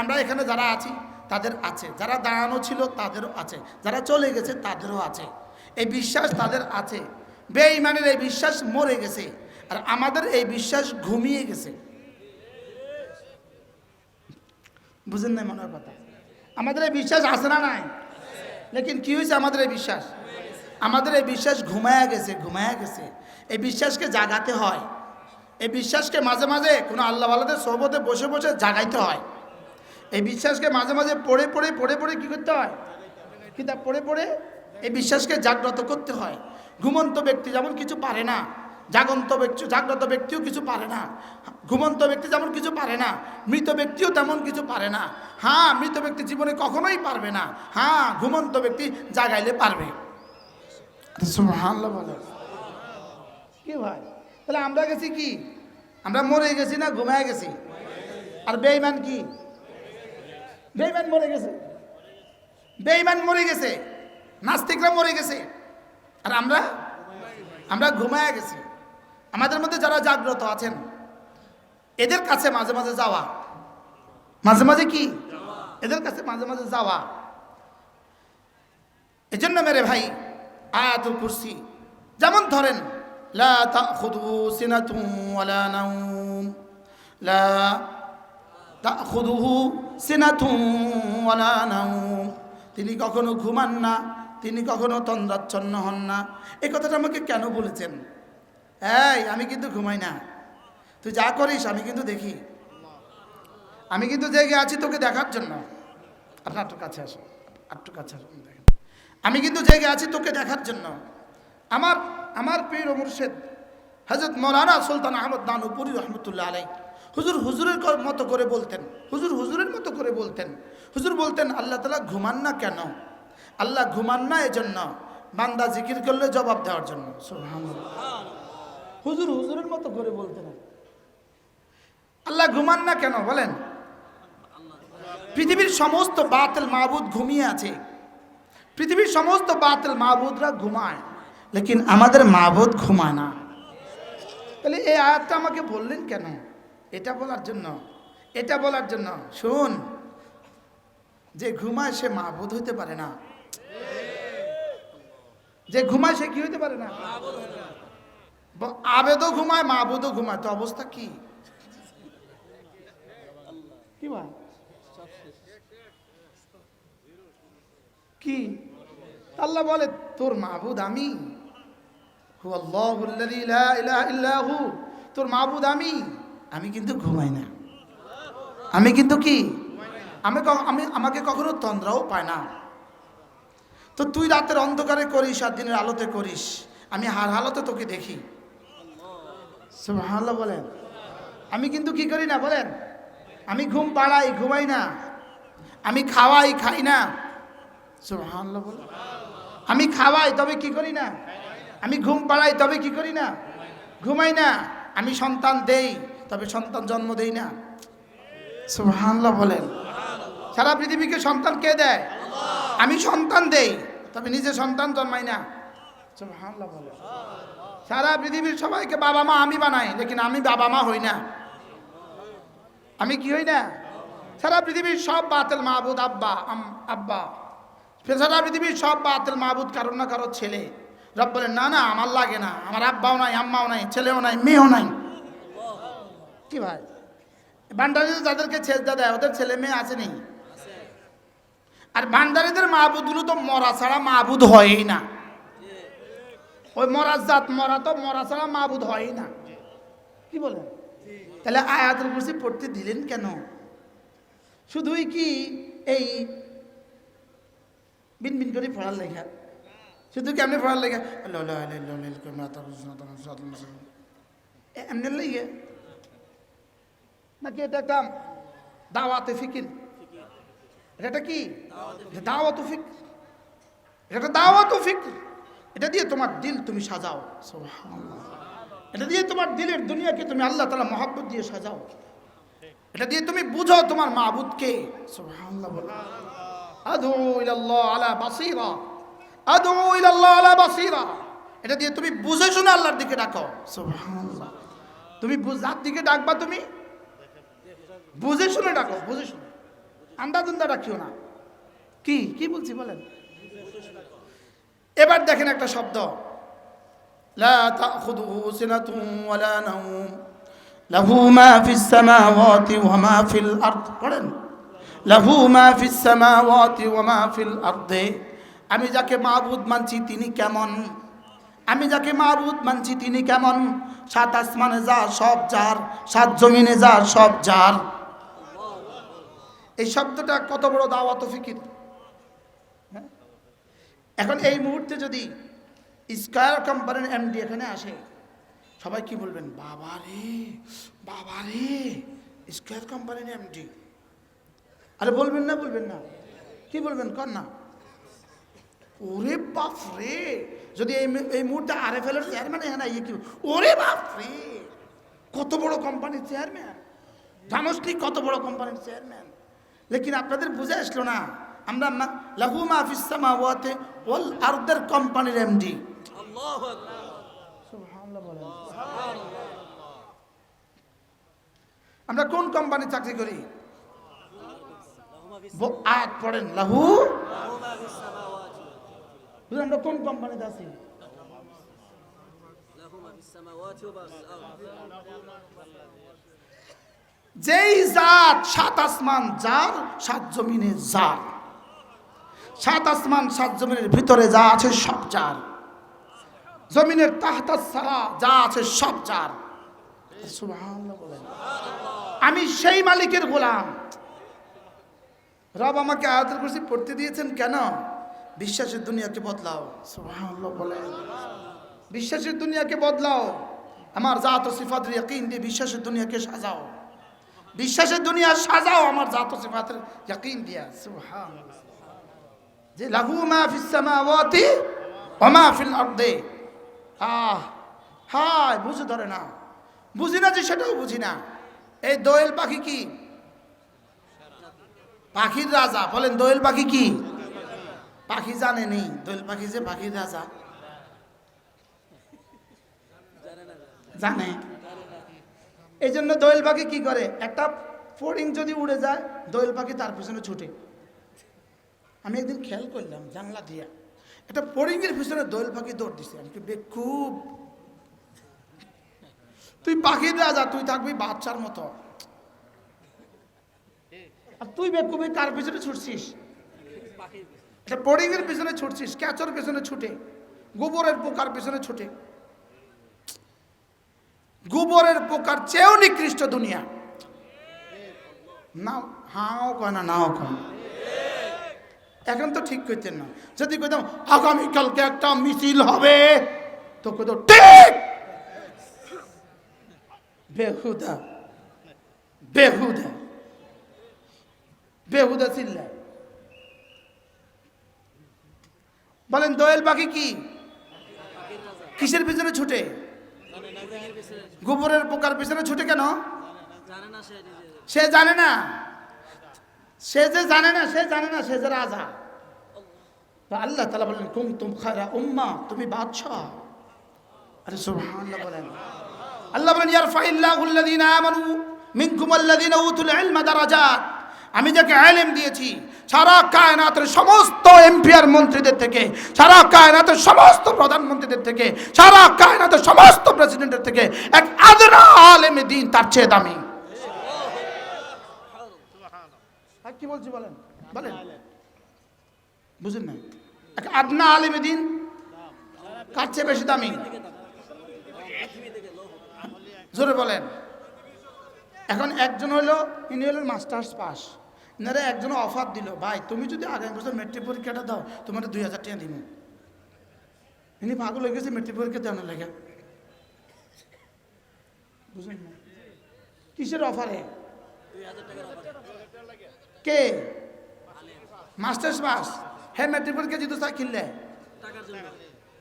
আমরা এখানে যারা আছি তাদের আছে, যারা দাঁড়ানো ছিল তাদেরও আছে, যারা চলে গেছে তাদেরও আছে। এই বিশ্বাস তাদের আছে। বেঈমানের এই বিশ্বাস মরে গেছে, আর আমাদের এই বিশ্বাস ঘুমিয়ে গেছে। বুঝেন না মনের কথা? আমাদের এই বিশ্বাস আছে না নাই? লেকিন কি হয়েছে? আমাদের এই বিশ্বাস, আমাদের এই বিশ্বাস ঘুমায়া গেছে, ঘুমায়া গেছে। এই বিশ্বাসকে জাগাতে হয়। এই বিশ্বাসকে মাঝে মাঝে কোনো আল্লাহওয়ালাদের সোহবতে বসে বসে জাগাইতে হয়। এই বিশ্বাসকে মাঝে মাঝে পড়ে পড়ে পড়ে পড়ে কি করতে হয়? কিতাব পড়ে পড়ে এই বিশ্বাসকে জাগ্রত করতে হয়। ঘুমন্ত ব্যক্তি যেমন কিছু পারে না, জাগ্রত ব্যক্তিও কিছু পারে না। ঘুমন্ত ব্যক্তি যেমন কিছু পারে না, মৃত ব্যক্তিও তেমন কিছু পারে না। হ্যাঁ, মৃত ব্যক্তি জীবনে কখনোই পারবে না, হ্যাঁ ঘুমন্ত ব্যক্তি জাগাইলে পারবে। সুবহানাল্লাহ বলে কি ভাই? তাহলে আমরা গেছি কি? আমরা মরে গেছি না ঘুমায় গেছি? আর বেঈমান কি? বেঈমান মরে গেছে, বেঈমান মরে গেছে, নাস্তিকরা মরে গেছে, আর আমরা ঘুমায় গেছি। আমাদের মধ্যে যারা জাগ্রত আছেন এদের কাছে মাঝে মাঝে যাওয়া, মাঝে মাঝে কি এদের কাছে মাঝে মাঝে যাওয়া। এজন্য মেরে ভাই আয়াতুল কুরসি যেমন ধরেন, লা তাখুযুহু সিনাতুন ওয়ালা নাওম, লা তাখুযুহু সিনাতুন ওয়ালা নাওম, তিনি কখনো ঘুমান না, তিনি কখনো তন্দ্রাচ্ছন্ন হন না। এই কথাটা আমাকে কেন বলেছেন? এই আমি কিন্তু ঘুমাই না, তুই যা করিস আমি কিন্তু দেখি, আমি কিন্তু জেগে আছি তোকে দেখার জন্য। আপনার একটু কাছে আসো, একটু কাছে আসো, দেখেন আমি কিন্তু জেগে আছি তোকে দেখার জন্য। আমার পীর ও মুর্শিদ হযরত মাওলানা সুলতান আহমদ দানুপুরি রহমতুল্লাহ আলাইহি হুজুরের মতো করে বলতেন, হুজুরের মতো করে বলতেন। হুজুর বলতেন আল্লাহ তাআলা ঘুমান না কেন? আল্লাহ ঘুমান না এজন্য, বান্দা জিকির করলে জবাব দেওয়ার জন্য। সুবহানাল্লাহ। হুজুরের মতো করে বলতেন আল্লাহ ঘুমান না কেন বলেন? পৃথিবীর সমস্ত বাতিল মাবুদ ঘুমিয়ে আছে, পৃথিবীর সমস্ত বাতিল মাবুদরা ঘুমায়, লেকিন আমাদের মাবুদ ঘুমায় না। তাহলে এই আয়াতটা আমাকে বললেন কেন? এটা বলার জন্য শুন, যে ঘুমায় সে মাবুদ হইতে পারে না, যে ঘুমায় সে কি হইতে পারে না? আবেদও ঘুমায়, মাবুদও ঘুমায়, তো অবস্থা কি? কি ভাই কি? আল্লাহ বলে তোর মাবুদ আমি, হুয়াল্লাহুল্লাযী লা ইলাহা ইল্লা হু, তোর মাবুদ আমি কিন্তু ঘুমাই না। আমি কিন্তু কি? আমাকে কখনো তন্দ্রাও পায় না। তো তুই রাতের অন্ধকারে করিস আর দিনের আলোতে করিস, আমি হার হালতে তোকে দেখি। সুবহানাল্লাহ বলেন। আমি কিন্তু কি করি না বলেন? আমি ঘুম পাড়াই, ঘুমাই না। আমি খাওয়াই, খাই না। সুবহানাল্লাহ বলেন। আমি খাওয়াই তবে কি করি না? আমি ঘুম পাড়াই তবে কি করি না? ঘুমাই না। আমি সন্তান দেই তবে সন্তান জন্ম দেই না। সুবহানাল্লাহ বলেন। সারা পৃথিবীকে সন্তান কে দেয়? আমি সন্তান দেই তবে নিজে সন্তান জন্মাই না। সুবহানাল্লাহ বলেন। সারা পৃথিবীর সবাইকে বাবা মা আমি বানাই, লেকিন আমি বাবা মা হই না। আমি কি হই না? সারা পৃথিবীর সব বাতিল মাবুদ আব্বা, সারা পৃথিবীর সব বাতিল মাবুদ কারোর না কারোর ছেলে। রব বলেন না না, আমার লাগে না, আমার আব্বাও নাই, আম্মাও নাই, ছেলেও নাই, মেয়েও নাই। কি ভাই, ভান্ডারীরা যাদেরকে সেজদা দেয় ওদের ছেলে মেয়ে আছে নেই? আর ভান্ডারীদের মাহবুদগুলো তো মরা ছাড়া মাহবুদ হয়ই না। ওই মরা জাত, মরা ছাড়া মাহবুদ হয়ই না। কি বলেন? তাহলে আয়াতুল কুরসি পড়তে দিলেন কেন? শুধুই কি এই বিন করে পড়ার লেখা? শুধু কেমনি পড়ার লেখা? এমনি লেগে নাকি এটা একটা দাওয়াতে ফিকির? এটা কি দাওয়াত ফিকর? এটা দাওয়াত ফিকর। এটা দিয়ে তোমার দিল তুমি সাজাও। সুবহানাল্লাহ। এটা দিয়ে তোমার দিলের দুনিয়াকে তুমি আল্লাহ তাআলা মহব্বত দিয়ে সাজাও। এটা দিয়ে তুমি বুঝো তোমার মাবুদকে। সুবহানাল্লাহ বলো। আদউ ইলাল্লাহ আলা বাসীরা, আদউ ইলাল্লাহ আলা বাসীরা। এটা দিয়ে তুমি বুঝে শুনে আল্লাহর দিকে ডাকো। সুবহানাল্লাহ। তুমি যার দিকে ডাকবা তুমি বুঝে শুনে ডাকো, বুঝে শুনে, আন্দাজুন্দা ডাকিও না। কি বলছি বলেন? এবার দেখেন একটা শব্দ, লা তাখুযুহু সিনাতুন ওয়ালা নাওম লাহু মা ফিস সামাওয়াতি ওয়া মা ফিল আরদ। পড়েন, লাহু মা ফিস সামাওয়াতি ওয়া মা ফিল আরদে। আমি যাকে মাবুদ মানছি তিনি কেমন? আমি যাকে মাবুদ মানছি তিনি কেমন? সাত আসমানে যা সব যার, সাত জমিনে যা সব যার। এই শব্দটা কত বড় দাওয়াত ফিকির। এখন এই মুহূর্তে যদি স্কয়ার কোম্পানির এমডি এখানে আসে, সবাই কি বলবেন? বাবা রে স্কয়ার কোম্পানির এমডি। আরে বলবেন না? কি বলবেন কর না? ওরে বাপ রে! যদি এই মুহূর্তে আরএফএল এর চেয়ারম্যান এখানে কি, ওরে বাপ রে, কত বড় কোম্পানির চেয়ারম্যান, জানোস কি কত বড় কোম্পানির চেয়ারম্যান। লেকিন আপনাদের বুঝে আসলো না, আমরা লাহু মা ফিস সামাওয়াতি ওয়াল আরদের কোম্পানির এমডি। আল্লাহু আকবার। সুবহানাল্লাহ বলেন। আমরা কোন কোম্পানি চাকরি করি? আয়াত পড়েন, লাহু মা ফিস সামাওয়াতি। আমরা কোন কোম্পানিতে আছি? লাহু মা ফিস সামাওয়াতি ওয়া ফিল আরদ। যেই জাত সাত আসমান যার, সাত জমিনে যার, সাত আসমান সাত জমিনের ভিতরে যা আছে সব যার, জমিনের তাহতা সারা যা আছে সব যার। সুবহানাল্লাহ বলেন। আমি সেই মালিকের গোলাম। রব আমাকে আয়াতুল কুরসি পড়তে দিয়েছেন কেন? বিশ্বাসের দুনিয়াকে বদলাও। সুবহানাল্লাহ বলেন। বিশ্বাসের দুনিয়াকে বদলাও। আমার জাত ও সিফাতের ইয়াকিন দিয়ে বিশ্বাসের দুনিয়াকে সাজাও, বিশ্বাসের দুনিয়া সাজাও আমার জাত ও সিফাতের ইয়াকিন দিয়া। সুবহানাল্লাহ। যে লাহু মা ফিস সামাওয়াতি ওয়া মা ফিল আরদি। হায় বুঝে ধরে না, বুঝি না যে সেটাও বুঝি না। এই দোয়েল পাখি কি? পাখির রাজা। বলেন দোয়েল পাখি কি? পাখি জানেনি দোয়েল পাখি যে পাখির রাজা? জানে। এই জন্য দোয়েল পাখি কি করে? একটা ফড়িং যদি উড়ে যায় দোয়েল পাখি তার পিছনে ছুটে। আমি একদিন খেয়াল করলাম জানলা দিয়া, একটা ফড়িংয়ের পিছনে দোয়েল পাখি দৌড় দিছে। আমি বেকুব, তুই পাখির রাজা, তুই থাকবি বাচ্চার মতো, আর তুই বেকুবি কার পিছনে ছুটছিস? একটা ফড়িংয়ের পিছনে ছুটছিস, ক্যাচর পিছনে ছুটে, গোবরের পোকার পিছনে ছুটে। গোবরের পোকার চেয়েও নিকৃষ্ট দুনিয়া। না হাও কয় না, নাও কয়। এখন তো ঠিক করতেন না। যদি কইতাম আগামীকালকে একটা মিছিল হবে, তো কইতো ঠিক। বেহুদা বেহুদা বেহুদা চিল্লায়। বলেন দোয়েল পাখি কি? কিসের পিছনে ছুটে? গোবরের পোকার পিছনে ছুটে কেন? সে জানে না, সে যে জানে না, সে জানে না সে যে রাজা। আল্লাহ তাআলা বলেন কুনতুম খায়রা উম্মাহ, তুমি বাদশা। আরে সুবহানাল্লাহ বলেন। আল্লাহ বলেন ইয়ারফাইল্লাহুল লাযিনা আমানু মিনকুম ওয়াল্লাযিনা উতুল ইলমা দারাজাত। আমি যাকে ইলম দিয়েছি সারা কায়নাতের সমস্ত এমপিআর মন্ত্রীদের থেকে, সারা কায়নাতের সমস্ত প্রধানমন্ত্রীদের থেকে, সারা কায়নাতের সমস্ত প্রেসিডেন্টের থেকে এক আদনা আলেম দ্বীন তার চেয়ে দামি। কি বলছি বলেন? বলেন বুঝেন না? এক আদনা আলেম দ্বীন কার চেয়ে বেশি দামি? জোরে বলেন। এখন একজন হলো, ইনি হলেন মাস্টার্স পাস। এনারা একজন অফার দিল, ভাই তুমি যদি আগামী বছর মেট্রিক পরীক্ষাটা দাও তোমার 2000 টাকা দিব। ইনি পাগল হয়ে গেছে মেট্রিক পরীক্ষা দেওয়ানোর লেগে। বুঝলেন না? কিসের অফারে? কে? Masters pass. হ্যাঁ মেট্রিক পরীক্ষা জিতো তা কিনলে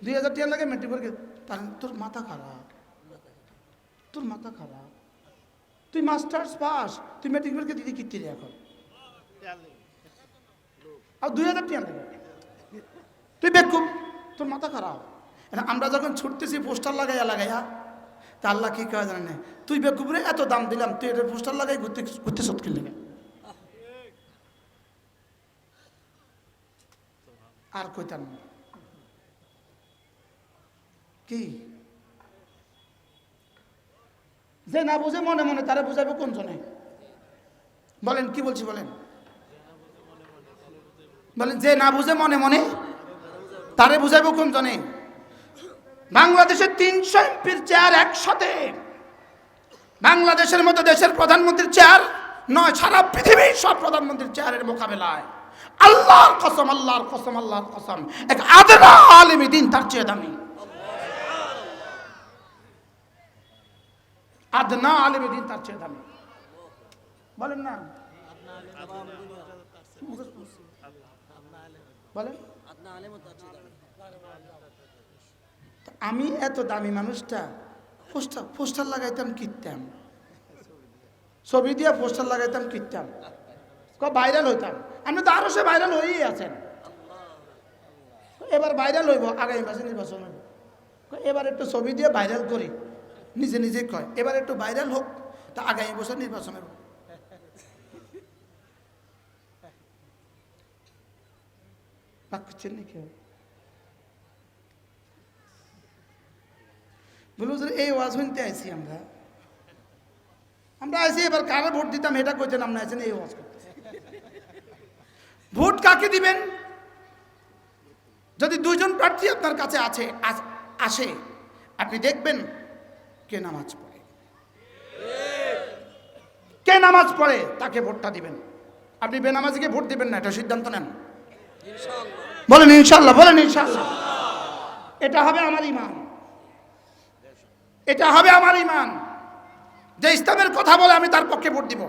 2000 টাকা লাগে মেট্রিক পরীক্ষা। তোর মাথা খারাপ, তোর মাথা খারাপ। তুই মাস্টার্স পাস, তুই মেট্রিক পরীক্ষা দিদি কিনতে রে এখন, আর 2000 টাকা লাগে। তুই বেকুব, তোর মাথা খারাপ। আমরা যখন ছুটতেছি পোস্টার লাগাইয়া লাগাইয়া, তা আল্লাহ কি কয় জানেন না? তুই বেকুব রে, এত দাম দিলাম, তুই এটা পোস্টার লাগাই ঘুরতে ঘুরতে সৎ লেগে। আর কইতাম না কি? যে না বুঝে মনে মনে তারা বুঝাবে কোন জনে? বলেন কি বলছি বলেন? বলেন যে না বুঝে মনে মনে তারে বুঝাবে কোন জনে? বাংলাদেশের 300 এমপির চেয়ার একসাথে, বাংলাদেশের মতো দেশের প্রধানমন্ত্রীর চেয়ার নয়, সারা পৃথিবীর সব প্রধানমন্ত্রীর চেয়ারের মোকাবেলায় আল্লাহর কসম, আল্লাহর কসম, আল্লাহর কসম, এক আদনা আলেম দ্বীন তার চেয়ে দামি। আদনা আলেম দ্বীন তার চেয়ে দামি। বলেন না? বলেন। আমি এত দামি মানুষটা পোস্টার লাগাইতাম কিনতাম, ছবি দিয়ে পোস্টার লাগাইতাম কিনতাম, ভাইরাল হইতাম। আমি তো আরো সে ভাইরাল হয়েই আছেন। এবার ভাইরাল হইব, আগামী মাসে নির্বাচন হইব। এবার একটু ছবি দিয়ে ভাইরাল করি, নিজে নিজে কয় এবার একটু ভাইরাল হোক, তা আগামী বছর নির্বাচন হইব। বলুন এই ওয়াজ শুনতে আইছি আমরা আইছি, এবার কারে ভোট দিতাম এটা কইতেন, আমরা আছেন এই ওয়াজ করতে। ভোট কাকে দিবেন? যদি দুইজন প্রার্থী আপনার কাছে আসে, আপনি দেখবেন কে নামাজ পড়ে, কে নামাজ পড়ে তাকে ভোটটা দিবেন। আপনি বেনামাজিকে ভোট দিবেন না, এটা সিদ্ধান্ত নেন। বলেন ইনশাআল্লাহ, বলেন ইনশাআল্লাহ। এটা হবে আমার ঈমান। এটা হবে আমার ঈমান। যে ইসলামের কথা বলে আমি তার পক্ষে ভোট দিব,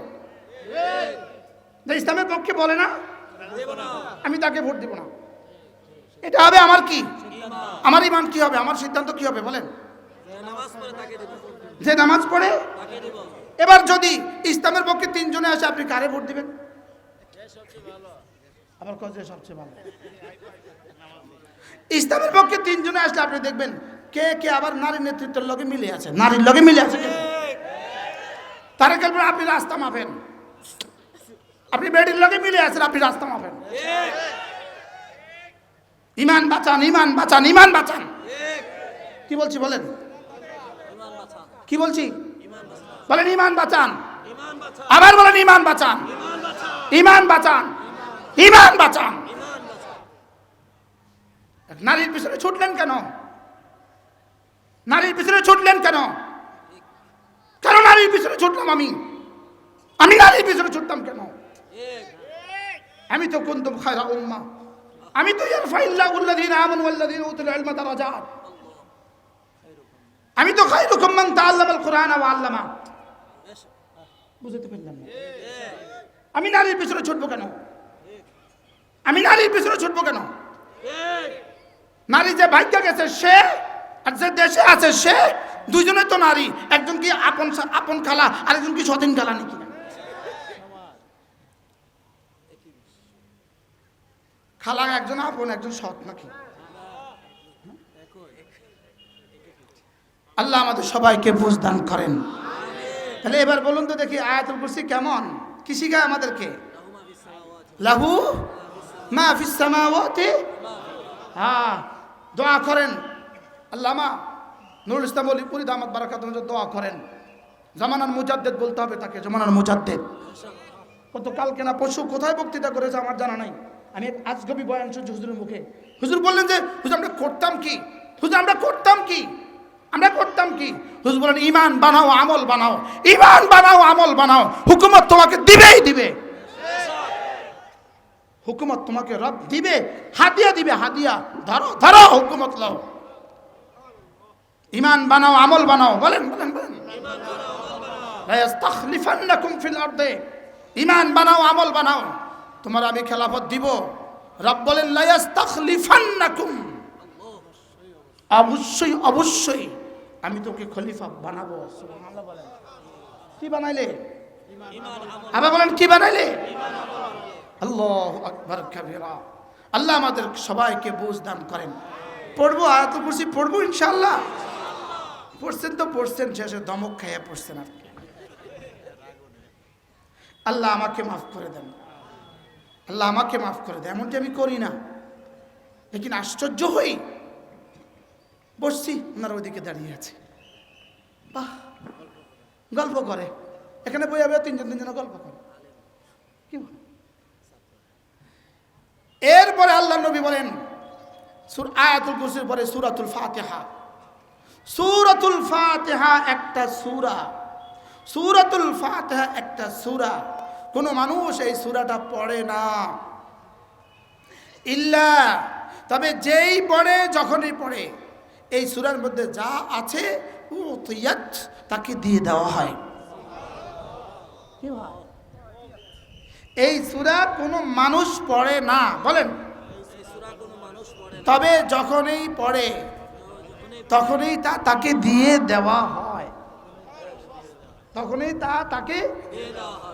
যে ইসলামের পক্ষে বলে না আমি তাকে ভোট দিব না। এটা হবে আমার কি, আমার ঈমান কি হবে, আমার সিদ্ধান্ত কি হবে বলেন? যে নামাজ পড়ে। এবার যদি ইসলামের পক্ষে 3 জনে আসে, আপনি কারে ভোট দিবেন? আবার কয় যে সবচেয়ে ভালো। ইসলামের পক্ষে 3 জনে আসলে আপনি দেখবেন কে কে আবার নারী নেতৃত্বের লগে মিলে আছে, নারীর লগে মিলে আছে। তারা বলবেন আপনি রাস্তা মাপেন, আপনি বেডির লগে মিলে আছেন, আপনি রাস্তা মাপেন। ঈমান বাঁচান, ঈমান বাঁচান, ঈমান বাঁচান। কি বলছি বলেন? কি বলছি বলেন? ঈমান বাঁচান। আবার বলেন ঈমান বাঁচান, ঈমান বাঁচান, ঈমান বাঁচান। নারীর পিছনে ছুটলেন কেন? নারীর পিছনে ছুটলেন কেন? কেন নারীর পিছনে ছুটলাম? আমি নারীর পিছনে ছুটতাম কেন? আমি তো কুনতুম খায়রা উম্মাহ, আমি তো ইয়ারফাইল্লাহুল্লাযীনা আমানু ওয়াল্লাযীনা উতুল ইলমা দারাজাত। আমি তো খায়রুকুম মান তাআল্লামাল কুরআনা ওয়া আল্লামা। বুঝতে পারলাম না? আমি নারীর পিছনে ছুটবো কেন? আমি নারীর পিছনে ছুটবো কেন? নারী যে ভাগ্য গেছে সে, আর যে দেশে আছে সে, দুইজনে তো নারী। একজন কি আপন খালা, আরেকজন কি সতীন খালা নাকি? খালা একজন আপন, একজন সৎ নাকি? আল্লাহ আমাদের সবাইকে বুঝ দান করেন। তাহলে এবার বলুন তো দেখি আয়াতুল কুরসি কেমন, কি শিখায় আমাদেরকে? লাহু মা ফিস সামাওয়াতি। হ্যাঁ, দোয়া করেন। আল্লামা নুরুল ইসলাম ওলিপুরি দামাত বারাকাতুহু দোয়া করেন। জামানার মুজাদ্দেদ বলতে হবে তাকে, জামানার মুজাদ্দেদ। কত কালকে না পরশু কোথায় বক্তৃতা করেছে আমার জানা নাই। আমি আজগবি বয়ান শুনছি হুজুরের মুখে। হুজুর বললেন যে হুজুর আমরা করতাম কি, হুজুর আমরা করতাম কি, আমরা করতাম কি? হুজুর বলেন ঈমান বানাও, আমল বানাও, ঈমান বানাও, আমল বানাও। হুকুমত তোমাকে দিবেই দিবে, হুকুমত তোমাকে রব দিবে, হাদিয়া দিবে, হাদিয়া। ধরো ধরো হুকুমত লাও। ঈমান বানাও, আমল বানাও। বলেন বলেন বলেন। লা ইস্তাখলিফান্নাকুম ফিল আরদি। ঈমান বানাও, আমল বানাও, তোমার আমি খেলাফত দিব। রব বলেন লা ইস্তাখলিফান্নাকুম, অবশ্যই অবশ্যই আমি তোকে খলিফা বানাবো। সুবহানাল্লাহ বলেন। কি বানাইলে? আবার বলেন কি বানাইলে? আল্লাহু আকবার কাবীরা। আল্লাহ আমাদের সবাইকে বুঝ দান করেন। পড়বো আয়াতুল কুরসি, পড়বো ইনশাআল্লাহ। পড়ছেন তো পড়ছেন, শেষে দমক খাইয়া পড়ছেন আপনি। আল্লাহ আমাকে মাফ করে দেন, আল্লাহ আমাকে মাফ করে দেন। এমনটি আমি করি না, লেকিন আশ্চর্য হই। বসছি, ওনারা ওইদিকে দাঁড়িয়ে আছে, বাহ গল্প করে। এখানে বই হবে 3জন গল্প করে। কি বল? এরপরে আল্লাহ নবী বলেন আয়াতুল কুরসির পরে সূরাতুল ফাতিহা। সূরাতুল ফাতিহা একটা সূরা, সূরাতুল ফাতিহা একটা সূরা। কোন মানুষ এই সূরাটা পড়ে না ইল্লা, তবে যেই পড়ে, যখনই পড়ে, এই সূরার মধ্যে যা আছে উতিয়াত, তাকে দিয়ে দেওয়া হয়। এই সূরা কোনো মানুষ পড়ে না, বলেন। তবে যখনই পড়ে তখনই তা তাকে দিয়ে দেওয়া হয়, তখনই তা তাকে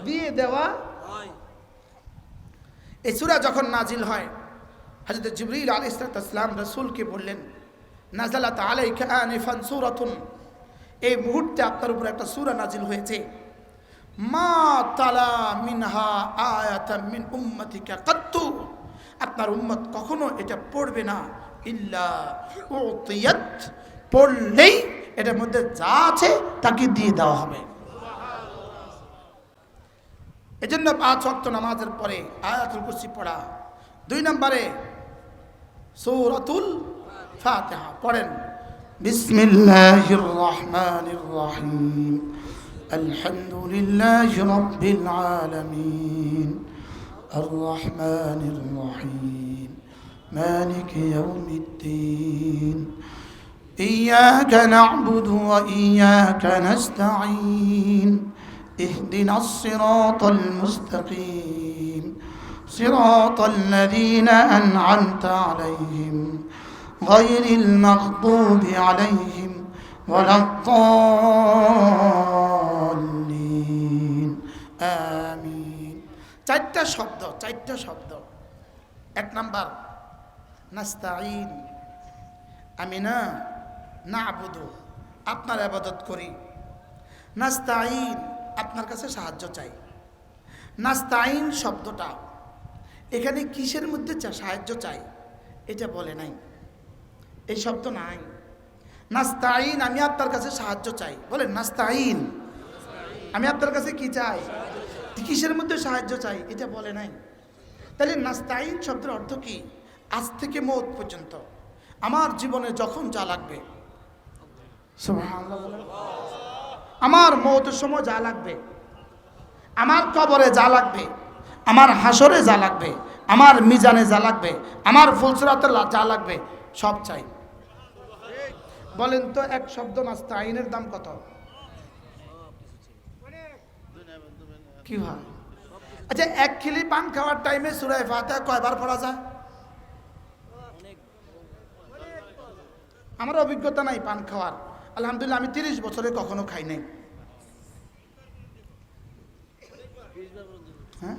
দিয়ে দেওয়া হয়। এই সূরা যখন নাজিল হয়, হযরত জিবরিল আলাইহিস সালাম রাসূলকে বললেন নাযালাত আলাইকা আনিফান সূরাতুন, এই মুহূর্তে আপনার উপর একটা সূরা নাজিল হয়েছে। মা তালা মিনহা আয়াতাম মিন উম্মতিকা কাত্তু, আপনার উম্মত কখনো এটা পড়বে না ইল্লা উতিয়াত, পড়লেই এটার মধ্যে যা আছে তাকে দিয়ে দেওয়া হবে। এজন্য 5 ওয়াক্ত নামাজের পরে আয়াতুল কুরসি পড়া। 2 নম্বরে সূরাতুল ফাতিহা পড়েন। বিসমিল্লাহির রহমানির রহিম, আলহামদুলিল্লাহি রাব্বিল আলামিন, আর রহমানির রহিম, মালিকি ইয়াউমিদ্দিন, إياك نعبد وإياك نستعين اهدنا الصراط المستقيم صراط الذين أنعمت عليهم غير المغضوب عليهم ولا الضالين آمين চারটা শব্দ এক নাম্বার নাস্তাঈন আমি না'বুদু আপনার ইবাদত করি নাস্তাঈন আপনার কাছে সাহায্য চাই নাস্তাঈন শব্দটা এখানে কিসের মধ্যে সাহায্য চাই এটা বলে নাই এই শব্দ নাই নাস্তাঈন আমি আপনার কাছে সাহায্য চাই বলেন নাস্তাঈন আমি আপনার কাছে কি চাই কিসের মধ্যে সাহায্য চাই এটা বলে নাই তাহলে নাস্তাঈন শব্দের অর্থ কি আজ থেকে মওত পর্যন্ত আমার জীবনে যখন যা লাগবে সুবহানাল্লাহ আমার মওতের সময় যা লাগবে আমার কবরে যা লাগবে আমার হাসরে যা লাগবে আমার মিজানে যা লাগবে আমার ফুলসিরাতে যা লাগবে সব চাই বলেন তো এক শব্দ নাস্তাঈনের দাম কত কি হয় আচ্ছা এক খিলি পান খাওয়ার টাইমে সূরা ফাতিহা কয়বার পড়া যায় আমার অভিজ্ঞতা নাই পান খাওয়ার আলহামদুলিল্লাহ আমি 30 বছরে কখনো খাই নাই হ্যাঁ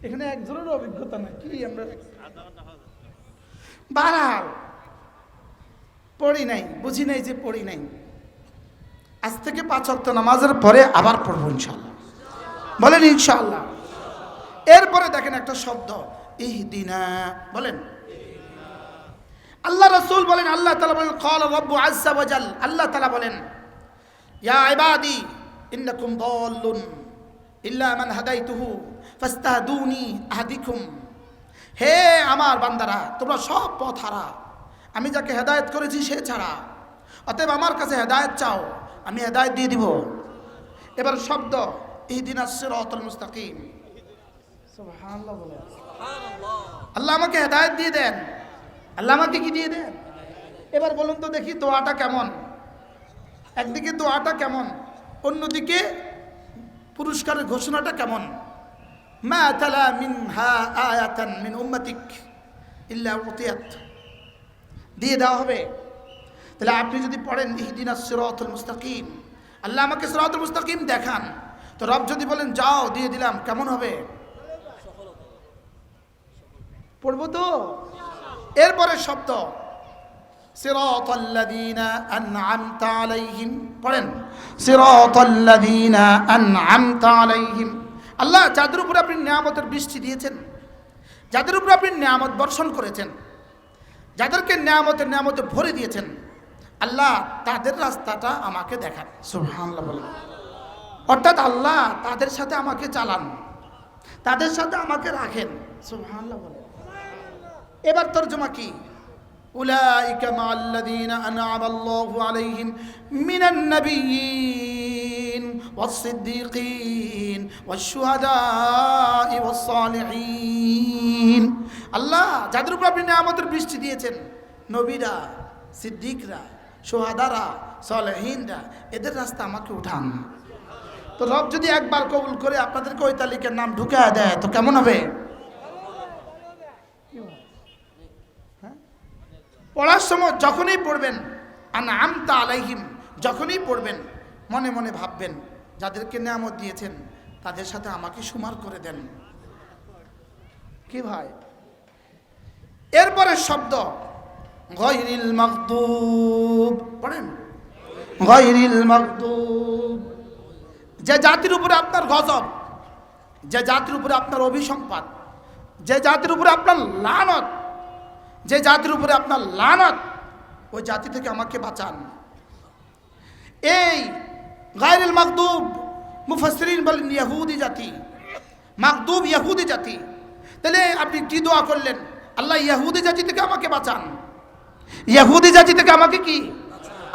এখানে একজনের অভিজ্ঞতা নাই কি আমরা বারবার পড়ি নাই বুঝি নাই যে পড়ি নাই আজ থেকে 5 ওয়াক্ত নামাজের পরে আবার পড়বো ইনশাআল্লাহ বলেন ইনশাআল্লাহ এরপরে দেখেন একটা শব্দ ইহদিনা বলেন আল্লাহ রাসূল বলেন আল্লাহ তাআলা বলেন ক্বালা রাব্বু আযজা ওয়া জাল আল্লাহ তাআলা বলেন ইয়া ইবাদি ইন্নাকুম দাল্লুন ইল্লা মান হাদাইতুহু ফাস্তাহদুনি আহদিকুম হে আমার বান্দারা তোমরা সব পথ হারা আমি যাকে হেদায়েত করেছি সে ছাড়া অতএব আমার কাছে হেদায়েত চাও আমি হেদায়েত দিয়ে দিব এবার শব্দ ইহদিনাস সিরাতাল মুস্তাকিম সুবহানাল্লাহ বলেন সুবহানাল্লাহ আল্লাহ আমাকে হেদায়েত দিয়ে দেন আল্লাহ আমাকে কি দিয়ে দেন এবার বলুন তো দেখি দোয়াটা কেমন একদিকে দোয়াটা কেমন অন্যদিকে পুরস্কারের ঘোষণাটা কেমন মা তালা মিনহা আয়াতান মিন উম্মাতিক ইল্লা উতিয়াত দিয়ে দেওয়া হবে তাহলে আপনি যদি পড়েন ইহদিনাস সিরাতাল মুস্তাকিম আল্লাহ আমাকে সিরাতাল মুস্তাকিম দেখান তো রব যদি বলেন যাও দিয়ে দিলাম কেমন হবে পড়বো তো এরপরে শব্দ সিরাতাল্লাযীনা আন'আমতা আলাইহিম পড়েন সিরাতাল্লাযীনা আন'আমতা আলাইহিম আল্লাহ যাদের উপর আপনি নিয়ামতের বৃষ্টি দিয়েছেন যাদের উপর আপনি নিয়ামত বর্ষণ করেছেন যাদেরকে নিয়ামতে ভরে দিয়েছেন আল্লাহ তাদের রাস্তাটা আমাকে দেখান সুবহানাল্লাহ বলেন অর্থাৎ আল্লাহ তাদের সাথে আমাকে চালান তাদের সাথে আমাকে রাখেন সুবহানাল্লাহ বলেন এবার তরজমা কি উলাইকা মাআল্লাযীনা আন'আমা আল্লাহু আলাইহিম মিনান নাবিয়্যিন ওয়াস-সিদ্দীকিন ওয়াশ-শুহাদা'i ওয়াস-সালিহিন আল্লাহ যাদের উপর আপনি নিয়ামতের বৃষ্টি দিয়েছেন নবীরা সিদ্দিকরা শুহাদারা সালেহিনরা এদের রাস্তা আমাকে উঠান তো রব যদি একবার কবুল করে আপনাদেরকে ওই তালিকার নাম ঢুকায় দেয় তো কেমন হবে পড়ার সময় যখনই পড়বেন আন'আমতা আলাইহিম যখনই পড়বেন মনে মনে ভাববেন যাদেরকে নিয়ামত দিয়েছেন তাদের সাথে আমাকে সুমার করে দেন কি ভাই এরপরে শব্দ গায়রিল মাগদুব পড়েন গায়রিল মাগদুব যে জাতির উপরে আপনার গজব যে জাতির উপরে আপনার অভিসম্পাত যে জাতির উপরে আপনার লানত যে জাতির উপরে আপনার লানত ওই জাতি থেকে আমাকে বাঁচান এই গায়রিল মাগদুব মুফাসসিরিন বলেন ইহুদি জাতি মাগদুব ইহুদি জাতি তাহলে আপনি কি দোয়া করলেন আল্লাহ ইহুদি জাতি থেকে আমাকে বাঁচান ইহুদি জাতি থেকে আমাকে কি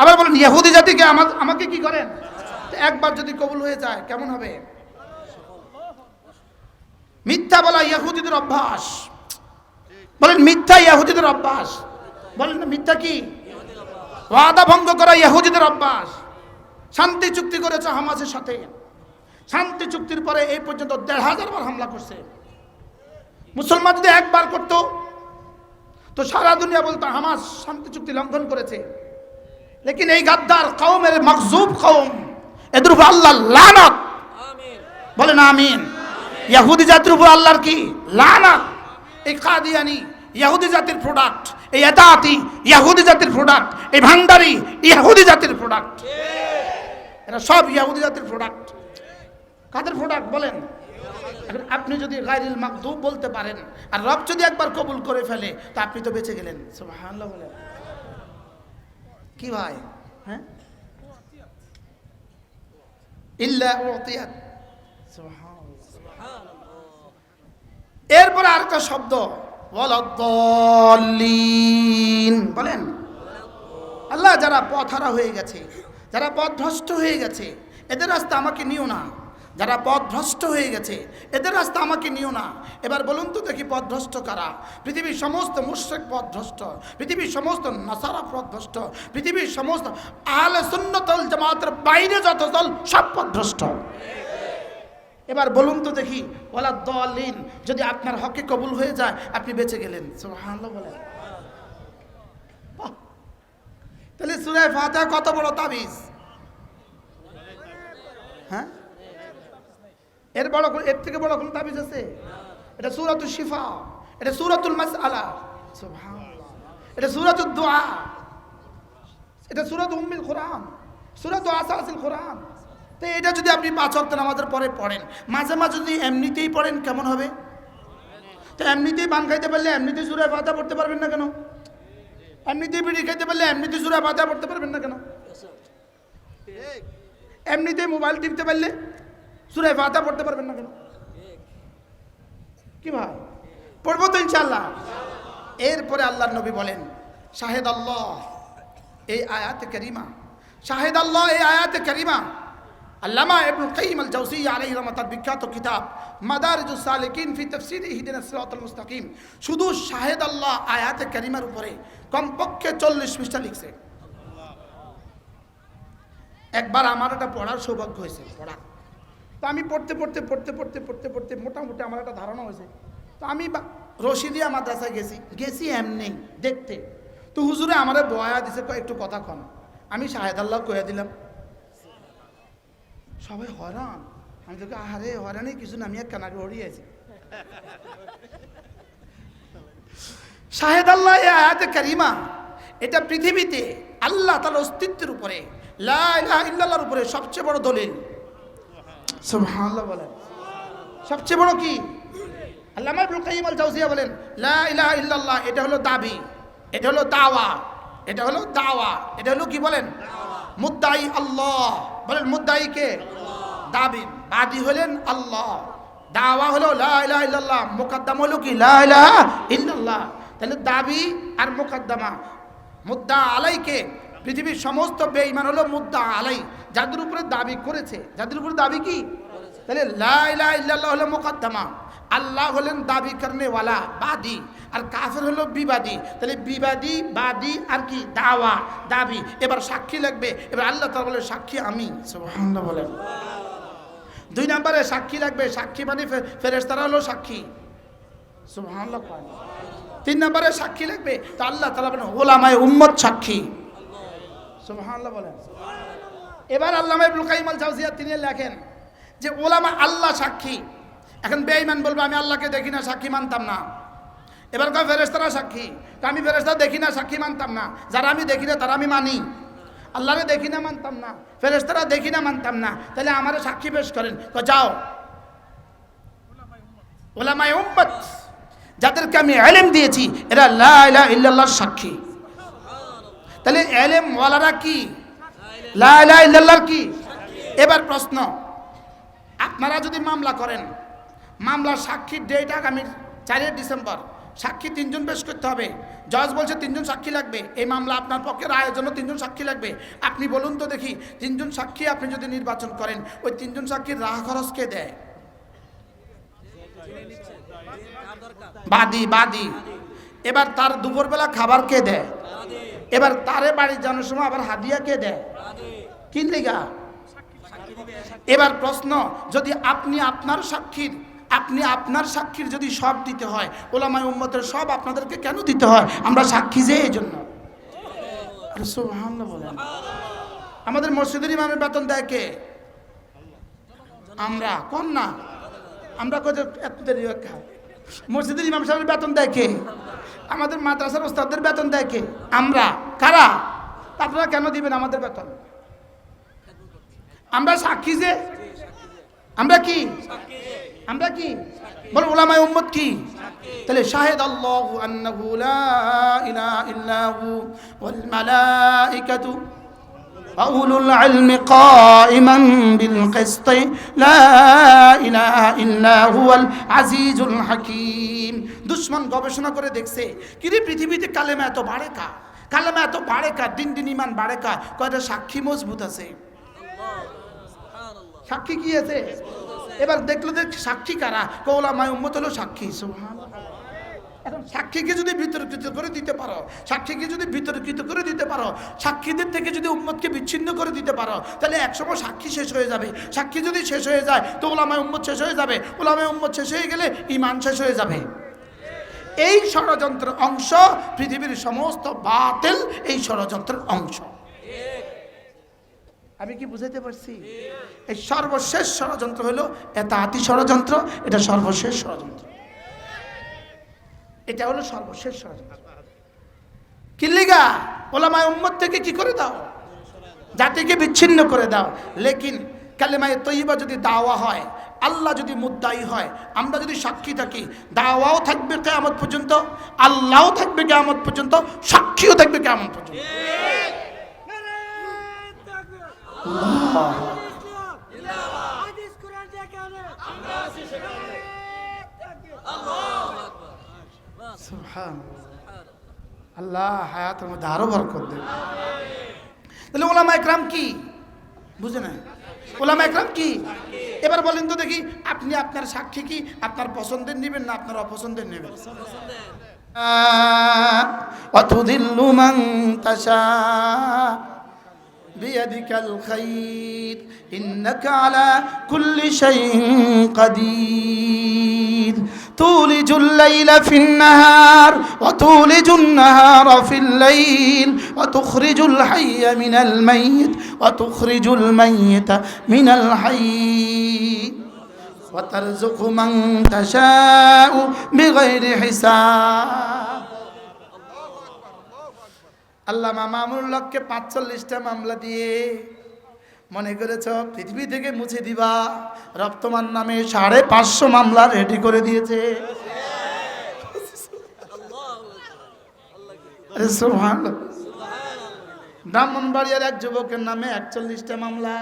আবার বলেন ইহুদি জাতিকে আমাকে কি করেন একবার যদি কবুল হয়ে যায় কেমন হবে মিথ্যা বলা ইহুদিদের অভ্যাস বলেন মিথ্যা ইহুদিদের অভ্যাস বলেন না মিথ্যা কি? ওয়াদা ভঙ্গ করা ইহুদিদের অভ্যাস। শান্তি চুক্তি করেছে হামাসের সাথে, শান্তি চুক্তির পরে এই পর্যন্ত ১,৫০০ বার হামলা করছে। মুসলমান যদি একবার করতো তো সারা দুনিয়া বলতো হামাস শান্তি চুক্তি লঙ্ঘন করেছে। লেকিন এই গাদ্দার কওমের মকজুব কওম, এদের উপর আল্লাহ লানত। বলেন আমিন। ইহুদি জাতির উপর আল্লাহর কি লানত। এই কাদিয়ানি ইহুদি জাতির প্রোডাক্ট, এই এতাতি ইহুদি জাতির প্রোডাক্ট, এই ভান্ডারি ইহুদি জাতির প্রোডাক্ট। এরা সব ইহুদি জাতির প্রোডাক্ট। কাদের প্রোডাক্ট বলেন? এখন আপনি যদি গায়রুল মাগদুব বলতে পারেন আর রব যদি একবার কবুল করে ফেলে তো আপনি তো বেঁচে গেলেন। সুবহানাল্লাহ বলেন। কি ভাই? হ্যাঁ, ইল্লা উতিয়াত। সুবহানাল্লাহ। এরপরে আরেকটা শব্দ ওয়ালাদ-দাল্লিন বলেন। আল্লাহ যারা পথহারা হয়ে গেছে, যারা পথভ্রষ্ট হয়ে গেছে, এদের রাস্তা আমাকে নিও না। যারা পথভ্রষ্ট হয়ে গেছে এদের রাস্তা আমাকে নিও না। এবার বলুন তো দেখি পথভ্রষ্ট কারা? পৃথিবীর সমস্ত মুশরিক পথভ্রষ্ট, পৃথিবীর সমস্ত নাসারা পথভ্রষ্ট, পৃথিবীর সমস্ত আহলে সুন্নাত ওয়াল জামাতের বাইরে যত দল সব পথভ্রষ্ট। এবার বলুন তো দেখি ওয়ালাদ-দাল্লিন যদি আপনার হকে কবুল হয়ে যায় আপনি বেঁচে গেলেন। সুবহানাল্লাহ বলেন। তাহলে সূরা ফাতিহা কত বড় তাবিজ! হ্যাঁ, এর থেকে বড় কোন তাবিজ আছে? এটা সূরাতুল শিফা, এটা সূরাতুল মাসআলা। সুবহানাল্লাহ। এটা সূরাতুদ দুআ, এটা সূরাত উম্মুল কুরআন, সূরাত আসাসিল কুরআন। তো এটা যদি আপনি 5 ওয়াক্ত নামাজের পরে পড়েন, মাঝে মাঝে যদি এমনিতেই পড়েন কেমন হবে? তো এমনিতেই পান খাইতে পারলে এমনিতেই সূরা ফাতিহা পড়তে পারবেন না কেন? এমনিতেই বিড়ি খাইতে পারলে এমনিতেই সূরা ফাতিহা পড়তে পারবেন না কেন? এমনিতেই মোবাইল টিপতে পারলে সূরা ফাতিহা পড়তে পারবেন না কেন? কি ভাই? পড়বো তো ইনশাআল্লাহ। এরপরে আল্লাহর নবী বলেন শাহেদ আল্লাহ, এই আয়াতে কারিমা, শাহেদ আল্লাহ এই আয়াতে কারিমা। আল্লামা ইবনুল কাইয়িম আল জাওজিয়্যা আলাইহি রাহমাতুল্লাহ বিখ্যাত কিতাব মাদারিজুস সালিকিন ফি তাফসীর ইহদিনাস সিরাতাল মুস্তাকিম শুধু শাহেদ আল্লাহ আয়াতে কারিমার উপরে কমপক্ষে 40 পৃষ্ঠা লিখছে। একবার আমার এটা পড়ার সৌভাগ্য হয়েছে, পড়া। তো আমি পড়তে মোটামুটি আমার একটা ধারণা হয়েছে। তো আমি রশিদিয়া মাদ্রাসায় গেছি এমনি দেখতে। তো হুজুরে আমারে বয়া দিছে, একটু কথা কন। আমি শাহেদ আল্লাহ কয়ে দিলাম। সবাই হয়রান। আমি তোকে আহারে হয়রানি কিছু না, আমি এক কানাকে হরিয়েছি। শাহেদ আল্লাহ এই আয়াতে কারিমা, এটা পৃথিবীতে আল্লাহ তার অস্তিত্বের উপরে, লা ইলাহা ইল্লাল্লাহর উপরে সবচেয়ে বড় দলিল। সুবহানাল্লাহ বলেন। সবচেয়ে বড় কি? আল্লামা ইবনুল কাইয়িম আল জাওজিয়্যা বলেন লা ইলাহা ইল্লাল্লাহ এটা হলো দাবি, এটা হলো দাওয়া, এটা হলো দাওয়া, এটা হলো কি বলেন? মুদ্দাই আল্লাহ। বলেন মুদ্দাই কে? দাবি। বাদী হলেন আল্লাহ, দাওয়া হলো লা ইলাহা ইল্লাল্লাহ, মুকদ্দম হলো কি? লা ইলাহা ইল্লাল্লাহ। তাহলে দাবি আর মুকদ্দমা। মুদ্দা আলাইকে পৃথিবীর সমস্ত বেঈমান হলো মুদ্দা আলাই, যাদের উপরে দাবি করেছে, যাদের উপরে দাবি কি? তাহলে লা ইলাহা ইল্লাল্লাহ হলো মুকদ্দমা, আল্লাহ হলেন দাবি করনে ওয়ালা বাদী, আর কাফের হলো বিবাদী। তাহলে বিবাদী, বাদী আর কি? দাওয়া, দাবি। এবার সাক্ষী লাগবে। এবার আল্লাহ তাআলা বলে সাক্ষী আমি। সুবহানাল্লাহ বলেন। 2 নম্বরে সাক্ষী লাগবে, সাক্ষী মানে ফেরেশতারা হলো সাক্ষী। সুবহানাল্লাহ। 3 নম্বরে সাক্ষী লাগবে, তো আল্লাহ তাআলা বলেন উলামায়ে উম্মত সাক্ষী। সুবহানাল্লাহ বলেন। এবার আল্লামা ইবনুল কাইয়িম আল জাওজিয়্যা তিনি লেখেন যে উলামা আল্লাহ সাক্ষী। এখন বেঈমান বলবে আমি আল্লাহকে দেখি না, সাক্ষী মানতাম না। এবার কয় ফেরেশতারা সাক্ষী, আমি ফেরেশতা দেখি না, সাক্ষী মানতাম না। যারা আমি দেখি না তারা আমি মানি। আল্লাহরে দেখি না, মানতাম না। ফেরেশতারা দেখি না, মানতাম না। তাহলে আমারে সাক্ষী পেশ করেন। যাও উলামায়ে উম্মত যাদেরকে আমি ইলম দিয়েছি এরা লা ইলাহা ইল্লাল্লাহর সাক্ষী। তাহলে ইলম ওয়ালারা কি? লা ইলাহা ইল্লাল্লাহর কি? এবার প্রশ্ন, আপনারা যদি মামলা করেন, মামলার সাক্ষীর ডেট আগামী 4 ডিসেম্বর, সাক্ষী 3 জন পেশ করতে হবে। জজ বলছে 3 জন সাক্ষী লাগবে। এই মামলা আপনার পক্ষে রায়ের জন্য 3 জন সাক্ষী লাগবে। আপনি বলুন তো দেখি 3 জন সাক্ষী আপনি যদি নির্বাচন করেন, ওই 3 জন সাক্ষীর রাহ খরচ কে দেয়? বাদী। এবার তার দুপুরবেলা খাবার কে দেয়? এবার তারে বাড়ি যাওয়ার সময় আবার হাদিয়া কে দেয়? কি লেগা? এবার প্রশ্ন, যদি আপনি আপনার সাক্ষীর যদি সব দিতে হয়, ওলামায়ে উম্মতের সব আপনাদেরকে কেন দিতে হয়? আমরা সাক্ষী যে এই জন্য। আরে সুবহানাল্লাহ বলেন। আমাদের মসজিদের ইমামের বেতন দেয় কে? আমরা। কোন না আমরা মসজিদের ইমাম সাহেবের বেতন দেয় কে? আমাদের মাদ্রাসার ওস্তাদদের বেতন দেয় কে? আমরা। কারা? আপনারা কেন দিবেন আমাদের বেতন? আমরা সাক্ষী যে। আমরা কি? আমরা কি বল? উলামায়ে উম্মত কি? তাহলে শাহিদ আল্লাহু আন্নাহু লা ইলাহা ইল্লাহু ওয়াল মালাইকাতু ওয়া উলুল ইলমি কাইমান বিল কিসত লা ইলাহা ইল্লা হুয়াল আজিজুল হাকীম। দুশমন গবেষণা করে দেখছে কি রে পৃথিবীতে কালেমা এত বাড়ে কা, কালেমা এত বাড়ে কা, দিন দিন ঈমান বাড়ে কা? কয়টা সাক্ষী মজবুত আছে। সাক্ষী কি আছে? এবার দেখলো যে সাক্ষী কারা? উলামায়ে উম্মত হলো সাক্ষী। সুবহানাল্লাহ। এখন সাক্ষীকে যদি বিতর্কিত করে দিতে পারো, সাক্ষীদের থেকে যদি উম্মতকে বিচ্ছিন্ন করে দিতে পারো, তাহলে একসময় সাক্ষী শেষ হয়ে যাবে। সাক্ষী যদি শেষ হয়ে যায় তো উলামায়ে উম্মত শেষ হয়ে যাবে। উলামায়ে উম্মত শেষ হয়ে গেলে ঈমান শেষ হয়ে যাবে। এই ষড়যন্ত্রের অংশ পৃথিবীর সমস্ত বাতিল এই ষড়যন্ত্রের অংশ। আমি কি বুঝাইতে পারছি? এই সর্বশেষ ষড়যন্ত্র হলো এতাআতি ষড়যন্ত্র। এটা সর্বশেষ ষড়যন্ত্র। এটা হলো সর্বশেষ ষড়যন্ত্র। কি লিগা? উলামায়ে উম্মত থেকে কি করে দাও? জাতিকে বিচ্ছিন্ন করে দাও। লেকিন কালেমায়ে তয়্যিবা যদি দাওয়া হয়, আল্লাহ যদি মুদ্দাই হয়, আমরা যদি সাক্ষী থাকি, দাওয়াও থাকবে কিয়ামত পর্যন্ত, আল্লাহও থাকবে কিয়ামত পর্যন্ত, সাক্ষীও থাকবে কিয়ামত পর্যন্ত। আল্লাহ হায়াতের মধ্যে আরো বরকত দেবে। তাহলে উলামায়ে কেরাম কি? বুঝে না? উলামায়ে কেরাম কি? এবার বলেন তো দেখি, আপনি আপনার সাক্ষী কি আপনার পছন্দের নেবেন না আপনার অপছন্দের নেবেন? ওয়াতুদিল্লু মান তাশা বিয়াদিকাল খায়র ইন্নাকা আলা কুল্লি শাইইন কাদির। তুলিজুল লাইলা ফিন নাহার ওয়া তুলিজুন নাহারা ফিল লাইল ওয়া তুখরিজুল হাইয়া মিনাল মাইয়িত ওয়া তুখরিজুল মাইয়িতা মিনাল হাইয়্য ওয়া তারযুকু মান তাশাউ বিগাইরি হিসাব। আল্লামা মামুনুল হককে ৪৫টা মামলা দিয়ে মনে করেছ পৃথিবী থেকে মুছে দিবা, রব তোমার নামে ৫৫০ মামলা রেডি করে দিয়েছে। ব্রাহ্মণবাড়িয়ার এক যুবকের নামে ৪১টা মামলা,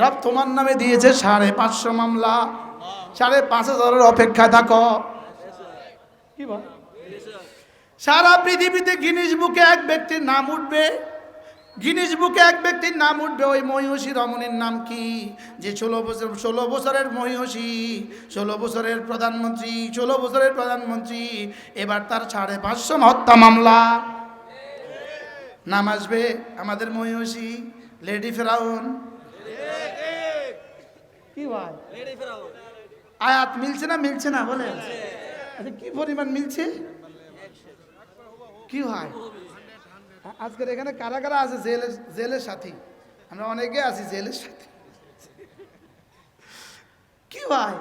রব তোমার নামে দিয়েছে ৫৫০ মামলা। ৫৫০০ অপেক্ষায় থাকো। কি বল? সারা পৃথিবীতে গিনিস বুকে এক ব্যক্তির নাম উঠবে, গিনিস বুকে এক ব্যক্তির নাম উঠবে। ওই মহিষী রমণীর নাম কি? যে ১৬ বছরের মহিষী, ১৬ বছরের প্রধানমন্ত্রী, এবার তার ৫৫০ হত্যা মামলা। নাম আসবে আমাদের মহিষী লেডি ফেরাউন। কি ভাই আয়াত মিলছে না বলে? আচ্ছা কি পরিমাণ মিলছে? কি হয় আজকের এখানে কারা কারা আছে জেলের সাথী? আমরা অনেকে আছি জেলের সাথী। কি হয়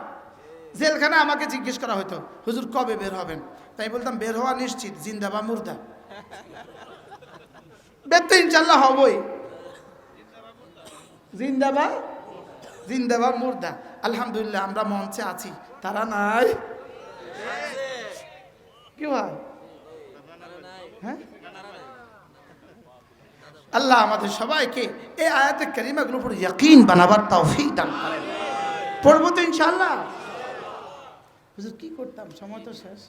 জেলখানা আমাকে জিজ্ঞেস করা হতো, হুজুর কবে বের হবেন? তাই বলতাম বের হওয়া নিশ্চিত, জিন্দা বা মুর্দা। বের তো ইনশাল্লাহ হবই, জিন্দা বা মুর্দা। আলহামদুলিল্লাহ আমরা মঞ্চে আছি, তারা নাই। কি হয়? হ্যাঁ, আল্লাহ আমাদের সবাইকে এই আয়াতে কারিমাগুলোর উপর ইয়াকিন বানাবার তৌফিক দান করেন। পড়বো তো ইনশাআল্লাহ। হুজুর কি করতাম, সময় তো শেষ।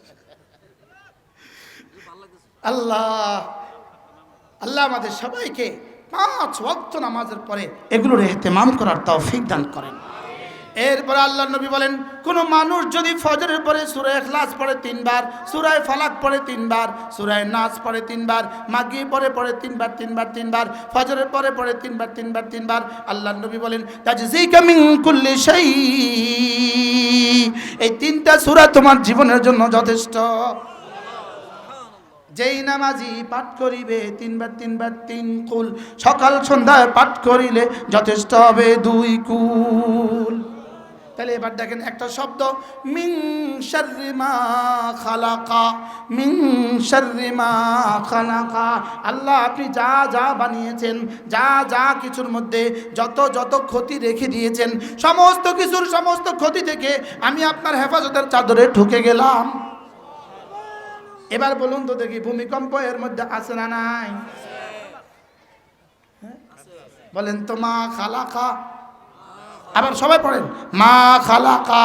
আল্লাহ আমাদের সবাইকে 5 ওয়াক্ত নামাজের পরে এগুলোর ইহতিমাম করার তৌফিক দান করেন। এরপরে আল্লাহ নবী বলেন, কোন মানুষ যদি ফজরের পরে সূরা ইখলাস পড়ে 3 বার, সূরা ফালাক পড়ে 3 বার, সূরা নাস পড়ে 3 বার, মাগরিব পড়ে 3 বার 3 বার 3 বার, ফজরের পরে 3 বার 3 বার 3 বার, আল্লাহ নবী বলেন তাজজিকা মিন কুল্লি শাই, এই 3টা সূরা তোমার জীবনের জন্য যথেষ্ট। যেই নামাজি পাঠ করিবে 3 বার 3 বার 3 কুল, সকাল সন্ধ্যায় পাঠ করিলে যথেষ্ট হবে 2 কুল। তাহলে এবার দেখেন একটা শব্দ, মিন শাররি মা খালাকা, মিন শাররি মা খালাকা। আল্লাহ আপনি যা যা বানিয়েছেন, যা যা কিছুর মধ্যে যত যত ক্ষতি রেখে দিয়েছেন, সমস্ত কিছুর সমস্ত ক্ষতি থেকে আমি আপনার হেফাজতের চাদরে ঢুকে গেলাম। এবার বলুন তো দেখি, ভূমিকম্প এর মধ্যে আছে না নাই? বলেন তো, মা খালাকা। আবার সবাই পড়েন, মা খালাকা।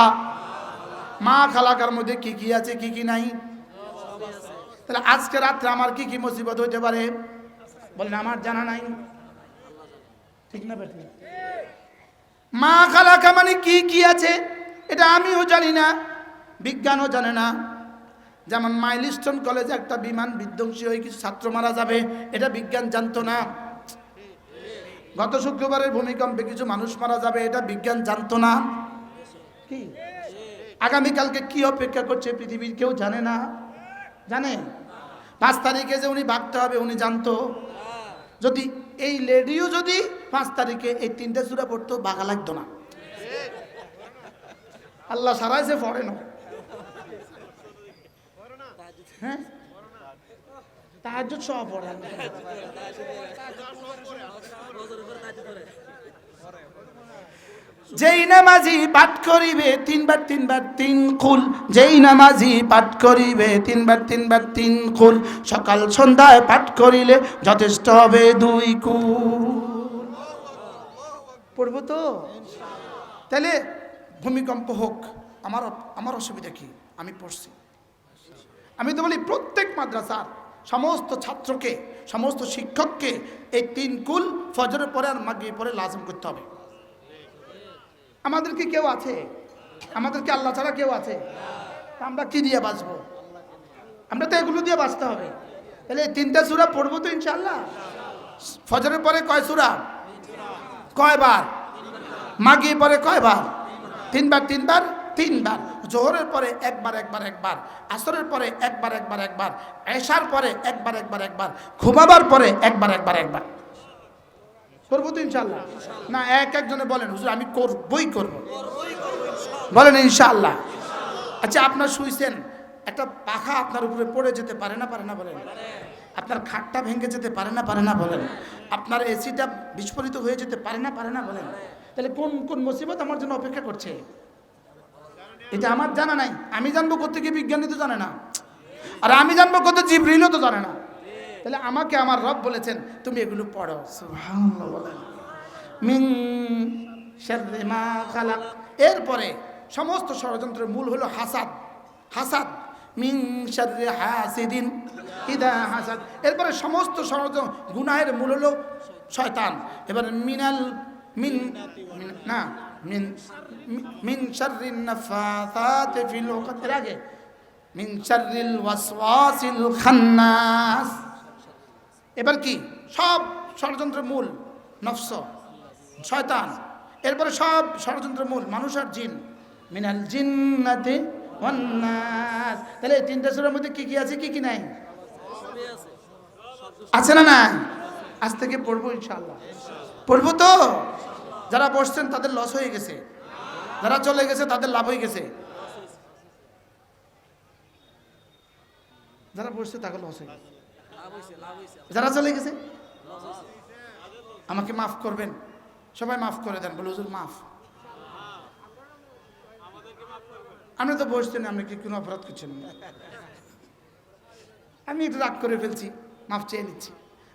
মা খালাকার মধ্যে কি কি আছে, কি কি নাই? তাহলে আজকে রাত্রে আমার কি কি মুসিবত হইতে পারে? বলেন, আমার জানা নাই। ঠিক না বেঠিক? মা খালাকা মানে কি কি আছে এটা আমিও জানি না, বিজ্ঞানও জানে না। যেমন মাইলস্টোন কলেজে একটা বিমান বিধ্বংসী হয়ে কিছু ছাত্র মারা যাবে, এটা বিজ্ঞান জানতো না। গত শুক্রবারের ভূমিকম্পে কিছু মানুষ মারা যাবে, এটা বিজ্ঞান জানতো না। কি আগামীকালকে কি অপেক্ষা করছে পৃথিবীর কেউ জানে না। জানে 5 তারিখে যে উনি ভাগতে হবে উনি জানতো? যদি এই লেডিও যদি 5 তারিখে এই 3টে সূরা পড়তো, বাঘা লাগতো না। আল্লাহ সারাইছে পড়ে না। হ্যাঁ, তাহাজ্জুদ সব পড়ে। যেই নামাজি পাঠ করিবে 3 বার 3 বার 3 কুল, যেই নামাজি পাঠ করিবে 3 বার 3 বার 3 কুল, সকাল সন্ধ্যায় পাঠ করিলে যথেষ্ট হবে 2 কুল। পড়বো তো? তাহলে ভূমিকম্প হোক, আমার অসুবিধা কি? আমি পড়ছি। আমি তো বলি প্রত্যেক মাদ্রাসার সমস্ত ছাত্রকে, সমস্ত শিক্ষককে এই 3 কুল ফজরের পরে আর মাগরিবের পরে লাজম করতে হবে। আমাদের কি কেউ আছে? আমাদের কি আল্লাহ ছাড়া কেউ আছে? আমরা কি দিয়ে বাঁচবো? আমরা তো এগুলো দিয়ে বাঁচতে হবে। তাহলে এই 3টা সূরা পড়বো তো ইনশাআল্লাহ। ফজরের পরে কয় সূরা? কয়বার? মাগরিবের পরে কয়বার? 3 বার 3 বার 3 বার। জোহরের পরে একবার একবার একবার, আসরের পরে একবার একবার একবার, এশার পরে একবার একবার একবার, ঘুমাবার পরে একবার একবার একবার। করবো তো ইনশাআল্লাহ? না একজনে বলেন, হুজুর আমি করবই করব। বলেন ইনশাআল্লাহ। আচ্ছা, আপনার শুইছেন, একটা পাখা আপনার উপরে পড়ে যেতে পারে না পারে না? বলেন। আপনার খাটটা ভেঙে যেতে পারে না পারে না? বলেন। আপনার এসিটা বিস্ফোরিত হয়ে যেতে পারে না পারে না? বলেন। তাহলে কোন কোন মুসিবত আমার জন্য অপেক্ষা করছে এটা আমার জানা নাই। আমি জানবো কোত্থেকে? বিজ্ঞানী তো জানে না। আর আমি জানবো কত? জিবরিলও তো জানে না। তাহলে আমাকে আমার রব বলেছেন তুমি এগুলো পড়ো। সুবহানাল্লাহ। বলেন মিন শাররি মা খালাক। এরপরে সমস্ত ষড়যন্ত্রের মূল হলো হাসাদ। হাসাদ, মিন শাররি হাসিদিন ইদা হাসাদ। এরপরে সমস্ত ষড়যন্ত্র গুনাহের মূল হলো শয়তান। এবার মিন শাররিন নাফাসাতি ফিল উকাদ। এর আগে মিন শাররিল ওয়াসওয়াসিল খান্নাস। এবার কি? সব ষড়যন্ত্রের মূল নফস, শয়তান। এরপরে সব ষড়যন্ত্রের মূল মানুষ আর জিন, মিনাল জিন্নাতি ওয়ান নাস। তাহলে 3টা সূরার মধ্যে কি কি আছে, কি কি নাই? আছে না নাই? আজ থেকে পড়বো ইনশাআল্লাহ। পড়বো তো? যারা বসছেন তাদের লস হয়ে গেছে, যারা চলে গেছে তাদের লাভ হয়ে গেছে। যারা বসছে তাদের লস হয়ে গেছে, যারা চলে গেছে আমাকে মাফ করবেন, সবাই মাফ করে দেন। বলে হুজুর মাফ। আপনি তো বসছেন, আপনি কি কোনো অপরাধ করছেন? আমি একটু রাগ করে ফেলছি, মাফ চেয়ে নিচ্ছি।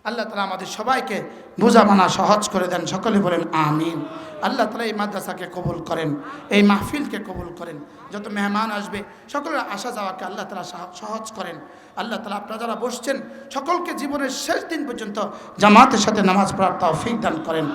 আল্লাহ তাআলা আমাদের সবাইকে বোঝা মানা সহজ করে দেন। সকলে বলেন আমিন। আল্লাহ তাআলা এই মাদ্রাসাকে কবুল করেন, এই মাহফিলকে কবুল করেন। যত মেহমান আসবে সকলের আসা যাওয়াকে আল্লাহ তাআলা সহজ করেন। আল্লাহ তাআলা আপনারা যারা বসছেন সকলকে জীবনের শেষ দিন পর্যন্ত জামাতের সাথে নামাজ পড়ার তৌফিক দান করেন।